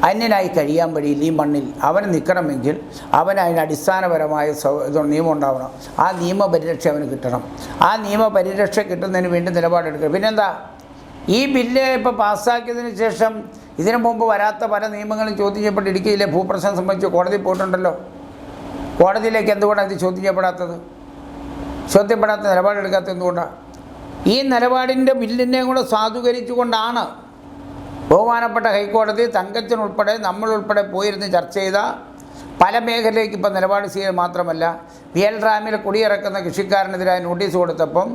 അന്യനായി കഴിയാൻ വഴിയില്ല ഈ മണ്ണിൽ. അവൻ നിൽക്കണമെങ്കിൽ അവനതിന് അടിസ്ഥാനപരമായ നിയമം ഉണ്ടാവണം. ആ നിയമപരിരക്ഷ അവന് കിട്ടണം. ആ നിയമപരിരക്ഷ കിട്ടുന്നതിന് വേണ്ടി നിലപാടെടുക്കണം. പിന്നെന്താ, ഈ ബില്ല് ഇപ്പോൾ പാസ്സാക്കിയതിന് ശേഷം ഇതിനു മുമ്പ് വരാത്ത പല നിയമങ്ങളും ചോദ്യം ചെയ്യപ്പെട്ട് ഇടുക്കിയിലെ ഭൂപ്രശ്നം സംബന്ധിച്ച് കോടതി പോയിട്ടുണ്ടല്ലോ. കോടതിയിലേക്ക് എന്തുകൊണ്ടാണ് ഇത് ചോദ്യം ചെയ്യപ്പെടാത്തത്? ചോദ്യപ്പെടാത്ത നിലപാടെടുക്കാത്തത് എന്തുകൊണ്ടാണ്? ഈ നിലപാടിൻ്റെ ബില്ലിനെയും കൂടെ സാധൂകരിച്ചുകൊണ്ടാണ് ബഹുമാനപ്പെട്ട ഹൈക്കോടതി തങ്കച്ചനുൾപ്പെടെ നമ്മളുൾപ്പെടെ പോയിരുന്ന് ചർച്ച ചെയ്ത പല മേഖലയ്ക്ക് ഇപ്പോൾ നിലപാട് ചെയ്യുക മാത്രമല്ല, VL റാമിൽ കുടിയിറക്കുന്ന കൃഷിക്കാരനെതിരായി നോട്ടീസ് കൊടുത്തപ്പം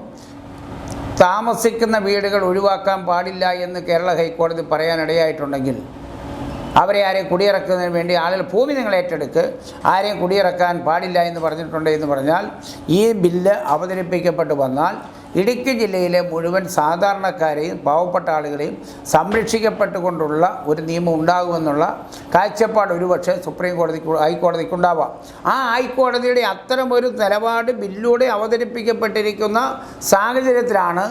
താമസിക്കുന്ന വീടുകൾ ഒഴിവാക്കാൻ പാടില്ല എന്ന് കേരള ഹൈക്കോടതി പറയാനിടയായിട്ടുണ്ടെങ്കിൽ അവരെ ആരെയും കുടിയിറക്കുന്നതിന് വേണ്ടി ആളുകൾ ഭൂമി നിങ്ങൾ ഏറ്റെടുക്ക്, ആരെയും കുടിയിറക്കാൻ പാടില്ല എന്ന് പറഞ്ഞിട്ടുണ്ട് എന്ന് പറഞ്ഞാൽ ഈ ബില്ല് അവതരിപ്പിക്കപ്പെട്ട് വന്നാൽ ഇടുക്കി ജില്ലയിലെ മുഴുവൻ സാധാരണക്കാരെയും പാവപ്പെട്ട ആളുകളെയും സംരക്ഷിക്കപ്പെട്ടുകൊണ്ടുള്ള ഒരു നിയമം ഉണ്ടാകുമെന്നുള്ള കാഴ്ചപ്പാട് ഒരുപക്ഷെ സുപ്രീം കോടതിക്ക് ഹൈക്കോടതിക്കുണ്ടാവാം. ആ ഹൈക്കോടതിയുടെ അത്തരമൊരു നിലപാട് ബില്ലിലൂടെ അവതരിപ്പിക്കപ്പെട്ടിരിക്കുന്ന സാഹചര്യത്തിലാണ്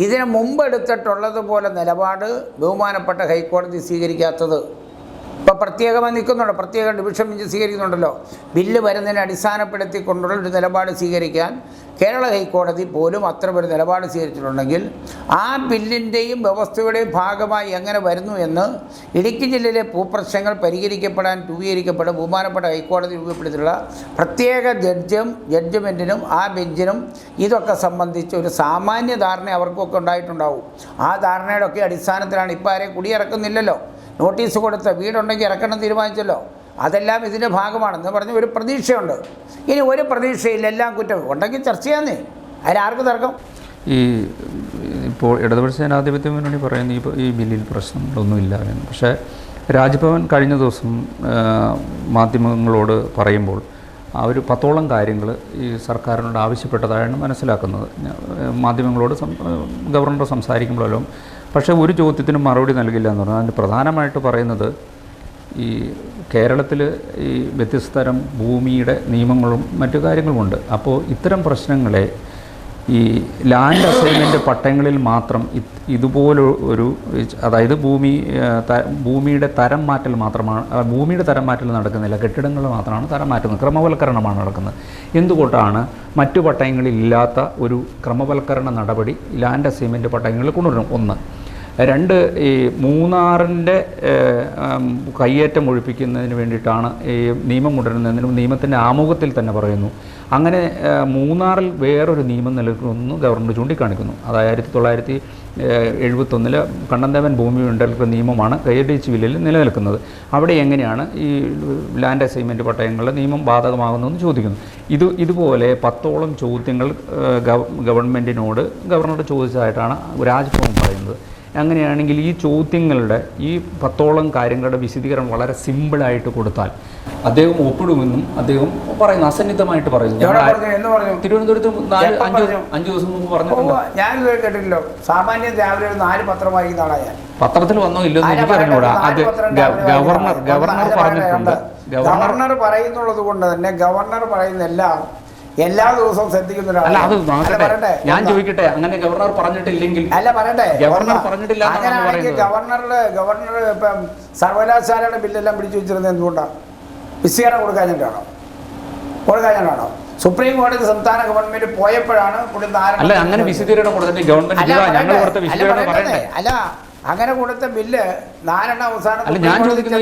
ഇതിന് മുമ്പ് എടുത്തിട്ടുള്ളതുപോലെ നിലപാട് ബഹുമാനപ്പെട്ട ഹൈക്കോടതി സ്വീകരിക്കാത്തത്. ഇപ്പോൾ ഇപ്പോൾ പ്രത്യേകമായി നിൽക്കുന്നുണ്ട്, പ്രത്യേക ഡിവിഷൻ ബെഞ്ച് സ്വീകരിക്കുന്നുണ്ടല്ലോ. ബില്ല് വരുന്നതിനെ അടിസ്ഥാനപ്പെടുത്തിക്കൊണ്ടുള്ള ഒരു നിലപാട് സ്വീകരിക്കാൻ കേരള ഹൈക്കോടതി പോലും അത്തരമൊരു നിലപാട് സ്വീകരിച്ചിട്ടുണ്ടെങ്കിൽ ആ ബില്ലിൻ്റെയും വ്യവസ്ഥയുടെയും ഭാഗമായി എങ്ങനെ വരുന്നു എന്ന് ഇടുക്കി ജില്ലയിലെ ഭൂപ്രശ്നങ്ങൾ പരിഹരിക്കപ്പെടാൻ രൂപീകരിക്കപ്പെട്ട ബഹുമാനപ്പെട്ട ഹൈക്കോടതി രൂപപ്പെടുത്തിയിട്ടുള്ള പ്രത്യേക ജഡ്ജ്മെൻറ്റിനും ആ ബെഞ്ചിനും ഇതൊക്കെ സംബന്ധിച്ച് ഒരു സാമാന്യ ധാരണ അവർക്കൊക്കെ ഉണ്ടായിട്ടുണ്ടാവും. ആ ധാരണയുടെ ഒക്കെ അടിസ്ഥാനത്തിലാണ് ഇപ്പോൾ ആരെയും കുടിയിറക്കുന്നില്ലല്ലോ. നോട്ടീസ് കൊടുത്ത് വീടുണ്ടെങ്കിൽ ഇറക്കണം തീരുമാനിച്ചല്ലോ. അതെല്ലാം ഇതിൻ്റെ ഭാഗമാണെന്ന് പറഞ്ഞ് ഒരു പ്രതീക്ഷയുണ്ട്. ഇനി ഒരു പ്രതീക്ഷയില്ല, എല്ലാം കുറ്റം ഉണ്ടെങ്കിൽ ചർച്ച ചെയ്യാന്നേ, അതിനാർക്ക് തർക്കം? ഇപ്പോൾ ഇടതുപക്ഷ ജനാധിപത്യ മുന്നണി പറയുന്ന ഈ ബില്ലിൽ പ്രശ്നങ്ങളൊന്നുമില്ല എന്ന്. പക്ഷേ രാജ്ഭവൻ കഴിഞ്ഞ ദിവസം മാധ്യമങ്ങളോട് പറയുമ്പോൾ അവർ 10ഓളം കാര്യങ്ങൾ ഈ സർക്കാരിനോട് ആവശ്യപ്പെട്ടതായാണ് മനസ്സിലാക്കുന്നത്. മാധ്യമങ്ങളോട് ഗവർണർ സംസാരിക്കുമ്പോഴല്ലോ. പക്ഷേ ഒരു ചോദ്യത്തിനും മറുപടി നൽകില്ല എന്ന് പറഞ്ഞാൽ അതിന് പ്രധാനമായിട്ട് പറയുന്നത് ഈ കേരളത്തിൽ ഈ വ്യത്യസ്ത തരം ഭൂമിയുടെ നിയമങ്ങളും മറ്റു കാര്യങ്ങളുമുണ്ട്. അപ്പോൾ ഇത്തരം പ്രശ്നങ്ങളെ ഈ ലാൻഡ് അസൈൻമെൻറ്റ് പട്ടയങ്ങളിൽ മാത്രം ഇതുപോലെ ഒരു, അതായത് ഭൂമിയുടെ തരം മാറ്റൽ മാത്രമാണ്, ഭൂമിയുടെ തരം മാറ്റൽ നടക്കുന്നില്ല, കെട്ടിടങ്ങൾ മാത്രമാണ് തരം മാറ്റുന്നത്, ക്രമവൽക്കരണമാണ് നടക്കുന്നത്. എന്തുകൊണ്ടാണ് മറ്റു പട്ടയങ്ങളിൽ ഇല്ലാത്ത ഒരു ക്രമവൽക്കരണ നടപടി ലാൻഡ് അസൈൻമെൻറ്റ് പട്ടയങ്ങളിൽ കൊണ്ടുവരണം? ഒന്ന്. രണ്ട്, ഈ മൂന്നാറിൻ്റെ കയ്യേറ്റം ഒഴിപ്പിക്കുന്നതിന് വേണ്ടിയിട്ടാണ് ഈ നിയമം കൊണ്ടുവരുന്നതിനും നിയമത്തിൻ്റെ ആമുഖത്തിൽ തന്നെ പറയുന്നു. അങ്ങനെ മൂന്നാറിൽ വേറൊരു നിയമം നിലനിൽക്കുന്നു ഗവർണർ ചൂണ്ടിക്കാണിക്കുന്നു. അതായത് 1971 കണ്ണന്തേവൻ ഭൂമി വീണ്ടെടുക്കുന്ന നിയമമാണ് KDH ബില്ലിൽ നിലനിൽക്കുന്നത്. അവിടെ എങ്ങനെയാണ് ഈ ലാൻഡ് അസൈൻമെൻറ്റ് പട്ടയങ്ങളുടെ നിയമം ബാധകമാകുന്നതെന്ന് ചോദിക്കുന്നു. ഇതുപോലെ 10ഓളം ചോദ്യങ്ങൾ ഗവൺമെൻറ്റിനോട് ഗവർണർ ചോദിച്ചതായിട്ടാണ് രാജ്ഭവൻ പറയുന്നത്. അങ്ങനെയാണെങ്കിൽ ഈ ചോദ്യങ്ങളുടെ ഈ 10ഓളം കാര്യങ്ങളുടെ വിശദീകരണം വളരെ സിമ്പിളായിട്ട് കൊടുത്താൽ അദ്ദേഹം ഒപ്പിടുമെന്നും അദ്ദേഹം പറയുന്നു, അസന്നിഗ്ധമായിട്ട് പറയുന്നു. തിരുവനന്തപുരത്ത് 5 ദിവസം മുമ്പ് പറഞ്ഞിട്ടുണ്ട്. ഞാൻ കേട്ടില്ലല്ലോ. സാമാന്യം രാവിലെ 4 പത്രം വായിക്കുന്ന ആളാ ഞാൻ. പത്രത്തിൽ വന്നോ ഇല്ലെന്ന് എനിക്ക് അറിഞ്ഞൂടാ. അത് ഗവർണർ പറഞ്ഞിട്ടുണ്ട്. ഗവർണർ പറയുന്നുള്ളത് കൊണ്ട് തന്നെ ഗവർണർ പറയുന്നെല്ലാം എല്ലാ ദിവസവും ശ്രദ്ധിക്കുന്ന അല്ല. അത് ഞാൻ ചോദിക്കട്ടെ, അങ്ങനെ ഗവർണർ പറഞ്ഞിട്ടില്ലെങ്കിൽ അല്ല പറയട്ടെ, ഗവർണർ പറഞ്ഞിട്ടില്ല. ഗവർണർ ഇപ്പം സർവകലാശാലയുടെ ബില്ലെല്ലാം പിടിച്ചു വെച്ചിരുന്നത് എന്തുകൊണ്ടാണ്? വിശദീകരണം കൊടുക്കാനാണോ? സുപ്രീം കോടതി സംസ്ഥാന ഗവൺമെന്റ് പോയപ്പോഴാണ് അല്ല അങ്ങനെ വിശദീകരണം കൊടുത്തിട്ട് ഗവൺമെന്റ് അല്ല അങ്ങനെ കൊടുത്ത ബില്ല് 4 അവസാനം. അല്ല ഞാൻ ചോദിക്കുന്നത്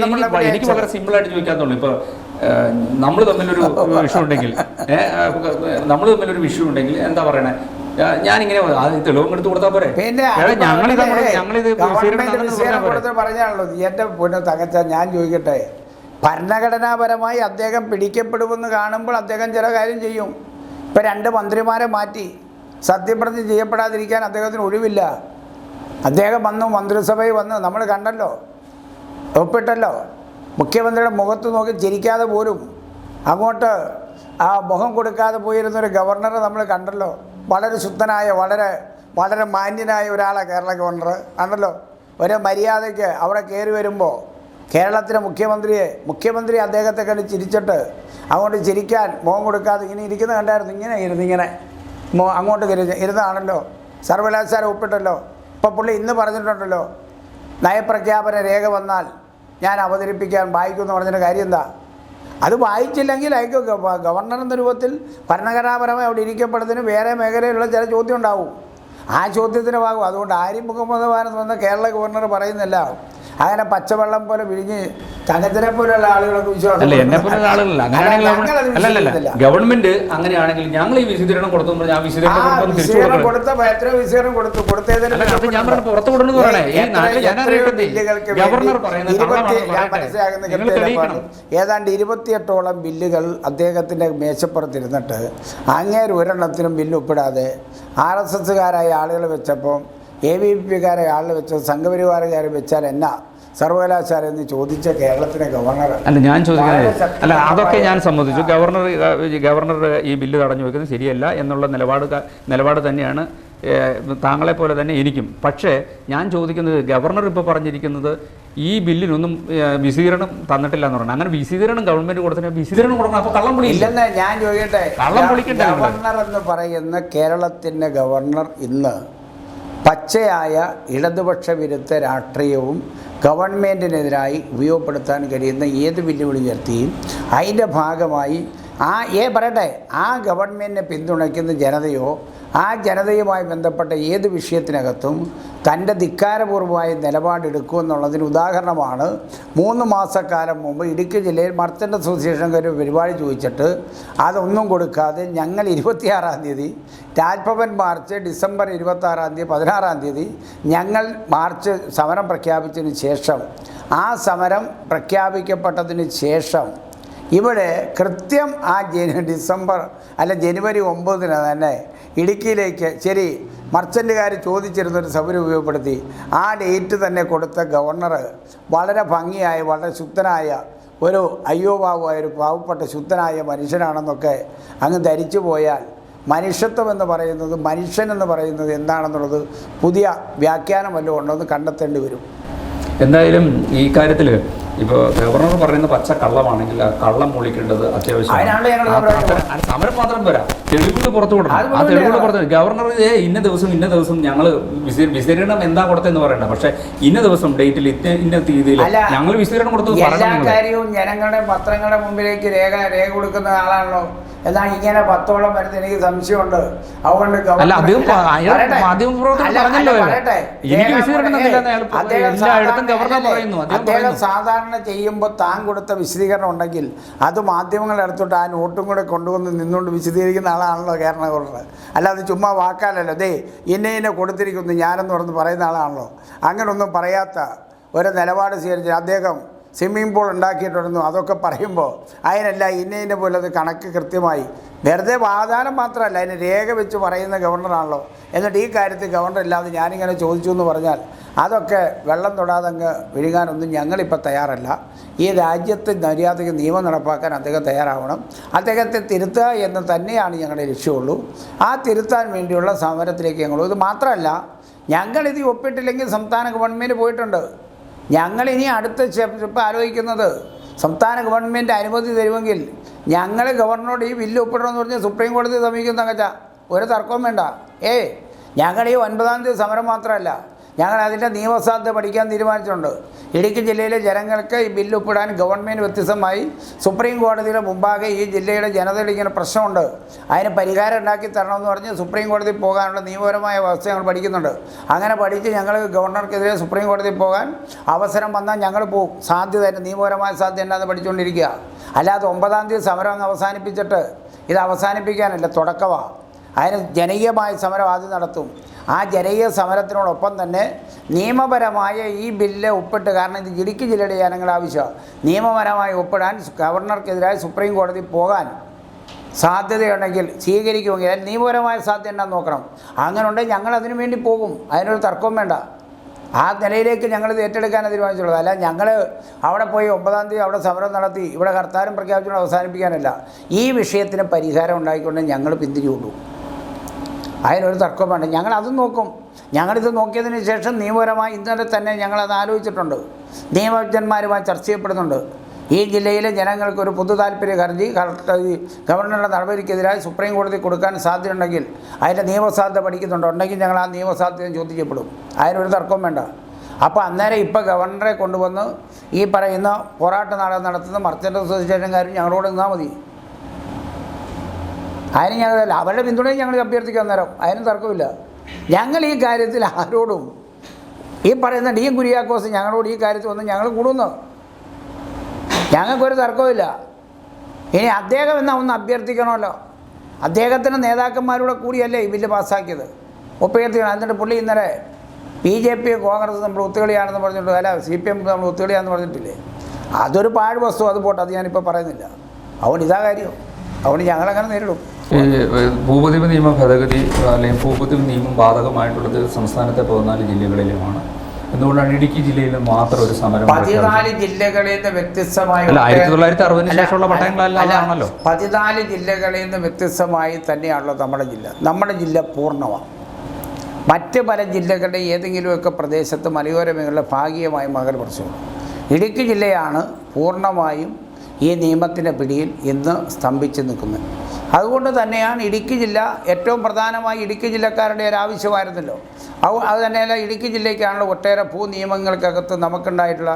എനിക്ക് വളരെ സിമ്പിളായിട്ട് ചോദിക്കാന്നുള്ളൂ. ഇപ്പോൾ നമ്മൾ തമ്മിലൊരു വിഷയം ഉണ്ടെങ്കിൽ എന്താ പറയണേ, ഞാനിങ്ങനെ തെളിവും എടുത്ത് കൊടുത്താൽ പോരെ? പറഞ്ഞാണല്ലോ എന്റെ പൊന്നു തകച്ച. ഞാൻ ചോദിക്കട്ടെ, ഭരണഘടനാപരമായി അദ്ദേഹം പിടിക്കപ്പെടുമെന്ന് കാണുമ്പോൾ അദ്ദേഹം ചില കാര്യം ചെയ്യും. ഇപ്പം 2 മന്ത്രിമാരെ മാറ്റി സത്യപ്രതിജ്ഞ ചെയ്യപ്പെടാതിരിക്കാൻ അദ്ദേഹത്തിന് ഒഴിവില്ല. അദ്ദേഹം വന്നു, മന്ത്രിസഭയിൽ വന്ന് നമ്മൾ കണ്ടല്ലോ, ഒപ്പിട്ടല്ലോ. മുഖ്യമന്ത്രിയുടെ മുഖത്ത് നോക്കി ചിരിക്കാതെ പോലും അങ്ങോട്ട് ആ മുഖം കൊടുക്കാതെ പോയിരുന്നൊരു ഗവർണറെ നമ്മൾ കണ്ടല്ലോ. വളരെ ശുദ്ധനായ, വളരെ വളരെ മാന്യനായ ഒരാളാണ് കേരള ഗവർണർ ആണല്ലോ. ഒരു മര്യാദയ്ക്ക് അവിടെ കയറി വരുമ്പോൾ കേരളത്തിലെ മുഖ്യമന്ത്രി അദ്ദേഹത്തെ കണ്ട് ചിരിച്ചിട്ട് അങ്ങോട്ട് ചിരിക്കാൻ മുഖം കൊടുക്കാതെ ഇങ്ങനെ ഇരിക്കുന്ന കണ്ടായിരുന്നു. ഇങ്ങനെ അങ്ങോട്ട് ഇരുന്നാണല്ലോ. സർവകലാശാല ഒപ്പിട്ടല്ലോ. ഇപ്പോൾ പുള്ളി ഇന്ന് പറഞ്ഞിട്ടുണ്ടല്ലോ, നയപ്രഖ്യാപന രേഖ വന്നാൽ ഞാൻ അവതരിപ്പിക്കാൻ വായിക്കുമെന്ന് പറഞ്ഞിട്ട് കാര്യം എന്താ? അത് വായിച്ചില്ലെങ്കിൽ അയക്കും. ഗവർണർ എന്ന രൂപത്തിൽ ഭരണഘടനാപരമായി അവിടെ ഇരിക്കപ്പെടുന്നതിന് വേറെ മേഖലയിലുള്ള ചില ചോദ്യം ഉണ്ടാവും. ആ ചോദ്യത്തിന് ഭാഗം. അതുകൊണ്ട് ആര്യം മുഹമ്മദ് ഖാൻ വന്ന കേരള ഗവർണർ പറയുന്നില്ല അങ്ങനെ പച്ചവെള്ളം പോലെ വിഴിഞ്ഞ് തങ്കത്തിനെ പോലെയുള്ള ആളുകളൊക്കെ വിശ്വാസം. ഗവൺമെന്റ് അങ്ങനെയാണെങ്കിൽ ഞങ്ങൾ ഈ വിശദീകരണം കൊടുത്തു കൊടുത്ത എത്രയോ വിശദീകരണം കൊടുത്തതിന് ഏതാണ്ട് 28ഓളം ബില്ലുകൾ അദ്ദേഹത്തിന്റെ മേശപ്പുറത്തിരുന്നിട്ട് അങ്ങേര് ഒരെണ്ണത്തിനും ബില്ല് ഒപ്പിടാതെ RSSകാരായ ആളുകൾ വെച്ചപ്പോൾ AVP-കാരായ ആളുകൾ വെച്ചത് സംഘപരിവാറുകാർ വെച്ചാൽ എന്നാ സർവകലാശാല എന്ന് ചോദിച്ച കേരളത്തിലെ ഗവർണർ. അല്ല ഞാൻ ചോദിക്കുന്നത്, അല്ല അതൊക്കെ ഞാൻ സമ്മതിച്ചു. ഗവർണർ ഈ ബില്ല് തടഞ്ഞു വെക്കുന്നത് ശരിയല്ല എന്നുള്ള നിലപാട് തന്നെയാണ് താങ്കളെ പോലെ തന്നെ എനിക്കും. പക്ഷേ ഞാൻ ചോദിക്കുന്നത്, ഗവർണർ ഇപ്പോൾ പറഞ്ഞിരിക്കുന്നത് ഈ ബില്ലിനൊന്നും വിശദീകരണം തന്നിട്ടില്ല എന്ന് പറഞ്ഞാൽ, അങ്ങനെ വിശദീകരണം ഗവൺമെന്റ് കൊടുത്തിട്ട് വിശദീകരണം കൊടുക്കണം. അപ്പോൾ കള്ളം പൊളി ഇല്ലെന്ന് ഞാൻ ചോദിക്കട്ടെ. കള്ളം പൊളിക്കട്ടെ. ഗവർണർ എന്ന് പറയുന്ന കേരളത്തിൻ്റെ ഗവർണർ ഇന്ന് പച്ചയായ ഇടതുപക്ഷ വിരുദ്ധ രാഷ്ട്രീയവും ഗവൺമെൻറ്റിനെതിരായി ഉപയോഗപ്പെടുത്താൻ കഴിയുന്ന ഏത് വെല്ലുവിളി ഉയർത്തിയും അതിൻ്റെ ഭാഗമായി പറയട്ടെ ആ ഗവൺമെൻറ്റിനെ പിന്തുണയ്ക്കുന്ന ജനതയോ ആ ജനതയുമായി ബന്ധപ്പെട്ട ഏത് വിഷയത്തിനകത്തും തൻ്റെ ധിക്കാരപൂർവമായ നിലപാടെടുക്കുമെന്നുള്ളതിന് ഉദാഹരണമാണ് 3 മാസക്കാലം മുമ്പ് ഇടുക്കി ജില്ലയിൽ മർച്ചൻ്റ് അസോസിയേഷൻകാർ ഒരു പരിപാടി ചോദിച്ചിട്ട് അതൊന്നും കൊടുക്കാതെ ഞങ്ങൾ 26-ാം തീയതി രാജ്ഭവൻ മാർച്ച് ഡിസംബർ 26-ാം തീയതി 16-ാം തീയതി ഞങ്ങൾ മാർച്ച് സമരം പ്രഖ്യാപിച്ചതിന് ശേഷം ആ സമരം പ്രഖ്യാപിക്കപ്പെട്ടതിന് ശേഷം ഇവിടെ കൃത്യം ആ ജനുവരി 9-ന് തന്നെ ഇടുക്കിയിലേക്ക് ശരി മർച്ചൻ്റുകാർ ചോദിച്ചിരുന്നൊരു സൗകര്യം ഉപയോഗപ്പെടുത്തി ആ ഡേറ്റ് തന്നെ കൊടുത്ത ഗവർണർ വളരെ ഭംഗിയായ വളരെ ശുദ്ധനായ ഒരു അയ്യോബാബുവായ ഒരു പാവപ്പെട്ട ശുദ്ധനായ മനുഷ്യനാണെന്നൊക്കെ അങ്ങ് ധരിച്ചു പോയാൽ മനുഷ്യത്വം എന്ന് പറയുന്നത് മനുഷ്യനെന്ന് പറയുന്നത് എന്താണെന്നുള്ളത് പുതിയ വ്യാഖ്യാനം വല്ലതും ഉണ്ടോ കണ്ടെത്തേണ്ടി വരും. എന്തായാലും ഈ കാര്യത്തിൽ ഇപ്പോൾ ഗവർണർ പറയുന്ന പച്ച കള്ളമാണെങ്കിൽ ആ കള്ളം മൂളിക്കേണ്ടത് അത്യാവശ്യമാണ്. സമരം മാത്രം പോരാ, തെളിവുകൾ പുറത്തു കൊടുക്കണം. ആ തെളിവുകൾ പുറത്ത് ഗവർണർ ഇന്ന ദിവസം ഞങ്ങൾ വിശദീകരണം എന്താ കൊടുത്തെന്ന് പറയണ്ട, പക്ഷെ ഇന്ന ദിവസം ഡേറ്റിൽ ഇന്ന തീയതിയിൽ ഞങ്ങൾ വിശദീകരണം കൊടുത്തത് എല്ലാ കാര്യവും ജനങ്ങളുടെ പത്രങ്ങളുടെ മുമ്പിലേക്ക് രേഖ കൊടുക്കുന്ന ആളാണല്ലോ. എന്നാൽ ഇങ്ങനെ 10ഓളം വരുന്ന എനിക്ക് സംശയമുണ്ട്. അതുകൊണ്ട് അദ്ദേഹം സാധാരണ ചെയ്യുമ്പോൾ താൻ കൊടുത്ത വിശദീകരണം ഉണ്ടെങ്കിൽ അത് മാധ്യമങ്ങളുടെ അടുത്തോട്ട് ആ നോട്ടും കൂടെ കൊണ്ടുവന്ന് നിന്നുകൊണ്ട് വിശദീകരിക്കുന്ന ആളാണല്ലോ കേരള ഗവർണർ. അല്ലാതെ ചുമ്മാ വാക്കാലല്ലോ ഇന്നെ കൊടുത്തിരിക്കുന്നു ഞാനെന്ന് പറഞ്ഞ് പറയുന്ന ആളാണല്ലോ. അങ്ങനൊന്നും പറയാത്ത ഒരു നിലപാട് സ്വീകരിച്ച് അദ്ദേഹം സ്വിമ്മിംഗ് പൂൾ ഉണ്ടാക്കിയിട്ടുണ്ടെന്നു അതൊക്കെ പറയുമ്പോൾ അതിനല്ല ഇന്ന പോലെ അത് കണക്ക് കൃത്യമായി വെറുതെ വാദാനം മാത്രമല്ല അതിന് രേഖ വെച്ച് പറയുന്ന ഗവർണറാണല്ലോ. എന്നിട്ട് ഈ കാര്യത്തിൽ ഗവർണർ ഇല്ലാതെ ഞാനിങ്ങനെ ചോദിച്ചു എന്ന് പറഞ്ഞാൽ അതൊക്കെ വെള്ളം തൊടാതെ അങ്ങ് വിഴുകാനൊന്നും ഞങ്ങളിപ്പോൾ തയ്യാറല്ല. ഈ രാജ്യത്ത് മര്യാദയ്ക്ക് നിയമം നടപ്പാക്കാൻ അദ്ദേഹം തയ്യാറാവണം. അദ്ദേഹത്തെ തിരുത്തുക എന്ന് തന്നെയാണ് ഞങ്ങളുടെ ലക്ഷ്യമുള്ളൂ. ആ തിരുത്താൻ വേണ്ടിയുള്ള സമരത്തിലേക്ക് ഞങ്ങൾ ഇത് മാത്രമല്ല, ഞങ്ങളിത് ഒപ്പിട്ടില്ലെങ്കിൽ സംസ്ഥാന ഗവൺമെൻറ് പോയിട്ടുണ്ട്. ഞങ്ങളിനി അടുത്ത സ്റ്റെപ്പ് ആലോചിക്കുന്നത് സംസ്ഥാന ഗവൺമെൻറ് അനുമതി തരുമെങ്കിൽ ഞങ്ങൾ ഗവർണറോട് ഈ ബില്ല് ഒപ്പിടണമെന്ന് പറഞ്ഞ് സുപ്രീം കോടതി സമീപിക്കുന്ന കച്ച ഒരു തർക്കവും വേണ്ട. ഞങ്ങൾ ഈ 9-ാം തീയതി സമരം മാത്രമല്ല, ഞങ്ങൾ അതിൻ്റെ നിയമസാധ്യത പഠിക്കാൻ തീരുമാനിച്ചിട്ടുണ്ട്. ഇടുക്കി ജില്ലയിലെ ജനങ്ങൾക്ക് ഈ ബില്ല് ഒപ്പിടാൻ ഗവൺമെൻറ് വ്യത്യസ്തമായി സുപ്രീം കോടതിയുടെ മുമ്പാകെ ഈ ജില്ലയുടെ ജനതയുടെ ഇങ്ങനെ പ്രശ്നമുണ്ട്, അതിന് പരിഹാരം ഉണ്ടാക്കി തരണമെന്ന് പറഞ്ഞ് സുപ്രീം കോടതി പോകാനുള്ള നിയമപരമായ വ്യവസ്ഥ ഞങ്ങൾ പഠിക്കുന്നുണ്ട്. അങ്ങനെ പഠിച്ച് ഞങ്ങൾ ഗവർണർക്കെതിരെ സുപ്രീം കോടതി പോകാൻ അവസരം വന്നാൽ ഞങ്ങൾ പോകും. സാധ്യത നിയമപരമായ സാധ്യത എന്നാന്ന് പഠിച്ചുകൊണ്ടിരിക്കുക. അല്ലാതെ 9-ാം തീയതി സമരം അങ്ങ് അവസാനിപ്പിച്ചിട്ട് ഇത് അവസാനിപ്പിക്കാനല്ല, തുടക്കമാണ്. അതിന് ജനകീയമായ സമരം ആദ്യം നടത്തും. ആ ജനകീയ സമരത്തിനോടൊപ്പം തന്നെ നിയമപരമായ ഈ ബില്ല് ഒപ്പിട്ട്, കാരണം ഇത് ഇടുക്കി ജില്ലയുടെ ജനങ്ങളുടെ ആവശ്യമാണ്, നിയമപരമായി ഒപ്പിടാൻ ഗവർണർക്കെതിരായി സുപ്രീം കോടതി പോകാൻ സാധ്യതയുണ്ടെങ്കിൽ സ്വീകരിക്കുമെങ്കിൽ അതിൽ നിയമപരമായ സാധ്യത ഉണ്ടെന്ന് നോക്കണം. അങ്ങനെ ഉണ്ടെങ്കിൽ ഞങ്ങൾ അതിനു വേണ്ടി പോകും, അതിനൊരു തർക്കവും വേണ്ട. ആ നിലയിലേക്ക് ഞങ്ങളിത് ഏറ്റെടുക്കാൻ തീരുമാനിച്ചുള്ളത്. അല്ല ഞങ്ങൾ അവിടെ പോയി 9-ാം തീയതി അവിടെ സമരം നടത്തി ഇവിടെ ഹർത്താലും പ്രഖ്യാപിച്ചുകൊണ്ട് അവസാനിപ്പിക്കാനല്ല, ഈ വിഷയത്തിന് പരിഹാരം ഉണ്ടായിക്കൊണ്ട് ഞങ്ങൾ പിന്തിരിയുള്ളൂ. അതിനൊരു തർക്കം വേണ്ട, ഞങ്ങളതും നോക്കും. ഞങ്ങളിത് നോക്കിയതിന് ശേഷം നിയമപരമായി ഇന്നലെ തന്നെ ഞങ്ങളത് ആലോചിച്ചിട്ടുണ്ട്, നിയമജ്ഞന്മാരുമായി ചർച്ച ചെയ്യപ്പെടുന്നുണ്ട്. ഈ ജില്ലയിലെ ജനങ്ങൾക്കൊരു പൊതു താല്പര്യ ഹർജി ഗവർണറുടെ നടപടിക്കെതിരായി സുപ്രീം കോടതി കൊടുക്കാൻ സാധ്യതയുണ്ടെങ്കിൽ അതിൻ്റെ നിയമസാധ്യത പഠിക്കുന്നുണ്ട്. ഉണ്ടെങ്കിൽ ഞങ്ങൾ ആ നിയമസാധ്യത ചോദിക്കപ്പെടും, അതിനൊരു തർക്കവും വേണ്ട. അപ്പോൾ അന്നേരം ഇപ്പോൾ ഗവർണറെ കൊണ്ടുവന്ന് ഈ പറയുന്ന പോരാട്ട നാടകം നടത്തുന്ന മർച്ചൻ്റ് അസോസിയേഷൻകാരും ഞങ്ങളോട് നിന്നാൽ മതി. അതിന് ഞങ്ങളല്ല, അവരുടെ പിന്തുണയും ഞങ്ങൾ അഭ്യർത്ഥിക്കും. അന്നേരം അതിനും തർക്കമില്ല. ഞങ്ങൾ ഈ കാര്യത്തിൽ ആരോടും ഈ പറയുന്ന ഡി കുര്യാക്കോസ് ഞങ്ങളോട് ഈ കാര്യത്തിൽ വന്ന് ഞങ്ങൾ കൂടുന്നു, ഞങ്ങൾക്കൊരു തർക്കമില്ല. ഇനി അദ്ദേഹം എന്നാൽ ഒന്ന് അഭ്യർത്ഥിക്കണമല്ലോ, അദ്ദേഹത്തിൻ്റെ നേതാക്കന്മാരുടെ കൂടിയല്ലേ ഈ ബില്ല് പാസ്സാക്കിയത്, ഒപ്പയർത്തിക്കണം. എന്നിട്ട് പുള്ളി ഇന്നലെ BJP കോൺഗ്രസ് നമ്മൾ ഒത്തുകളിയാണെന്ന് പറഞ്ഞിട്ട്, അല്ല CPM നമ്മൾ ഒത്തുകളിയാണെന്ന് പറഞ്ഞിട്ടില്ലേ, അതൊരു പാഴ് വസ്തു. അത് പോട്ടെ, അത് ഞാനിപ്പോൾ പറയുന്നില്ല. അതുകൊണ്ട് ഇതാ കാര്യം, അതുകൊണ്ട് ഞങ്ങളങ്ങനെ നേരിടും. ഭൂപതിവ് നിയമ ഭേദഗതി അല്ലെങ്കിൽ ഭൂപതിവ് നിയമം ബാധകമായിട്ടുള്ളത് സംസ്ഥാനത്തെ 14 ജില്ലകളിലുമാണ്. എന്തുകൊണ്ടാണ് ഇടുക്കി ജില്ലയിൽ മാത്രം ഒരു സമരം? 14 ജില്ലകളിൽ നിന്ന് വ്യത്യസ്തമായി 1960 ശേഷമുള്ള പട്ടയങ്ങളല്ലാണല്ലോ. 14 ജില്ലകളിൽ നിന്ന് വ്യത്യസ്തമായി തന്നെയാണല്ലോ നമ്മുടെ ജില്ല പൂർണ്ണമാണ്. മറ്റ് പല ജില്ലകളുടെ ഏതെങ്കിലുമൊക്കെ പ്രദേശത്ത് മലയോര മേഖല ഭാഗികമായി മകര പ്രശ്നമാണ്. ഇടുക്കി ജില്ലയാണ് പൂർണ്ണമായും ഈ നിയമത്തിൻ്റെ പിടിയിൽ ഇന്ന് സ്തംഭിച്ച് നിൽക്കുന്നത്. അതുകൊണ്ട് തന്നെയാണ് ഇടുക്കി ജില്ല ഏറ്റവും പ്രധാനമായി ഇടുക്കി ജില്ലക്കാരുടെ ഒരു ആവശ്യമായിരുന്നല്ലോ. അത് തന്നെയല്ല, ഇടുക്കി ജില്ലയ്ക്കാണല്ലോ ഒട്ടേറെ ഭൂ നിയമങ്ങൾക്കകത്ത് നമുക്കുണ്ടായിട്ടുള്ള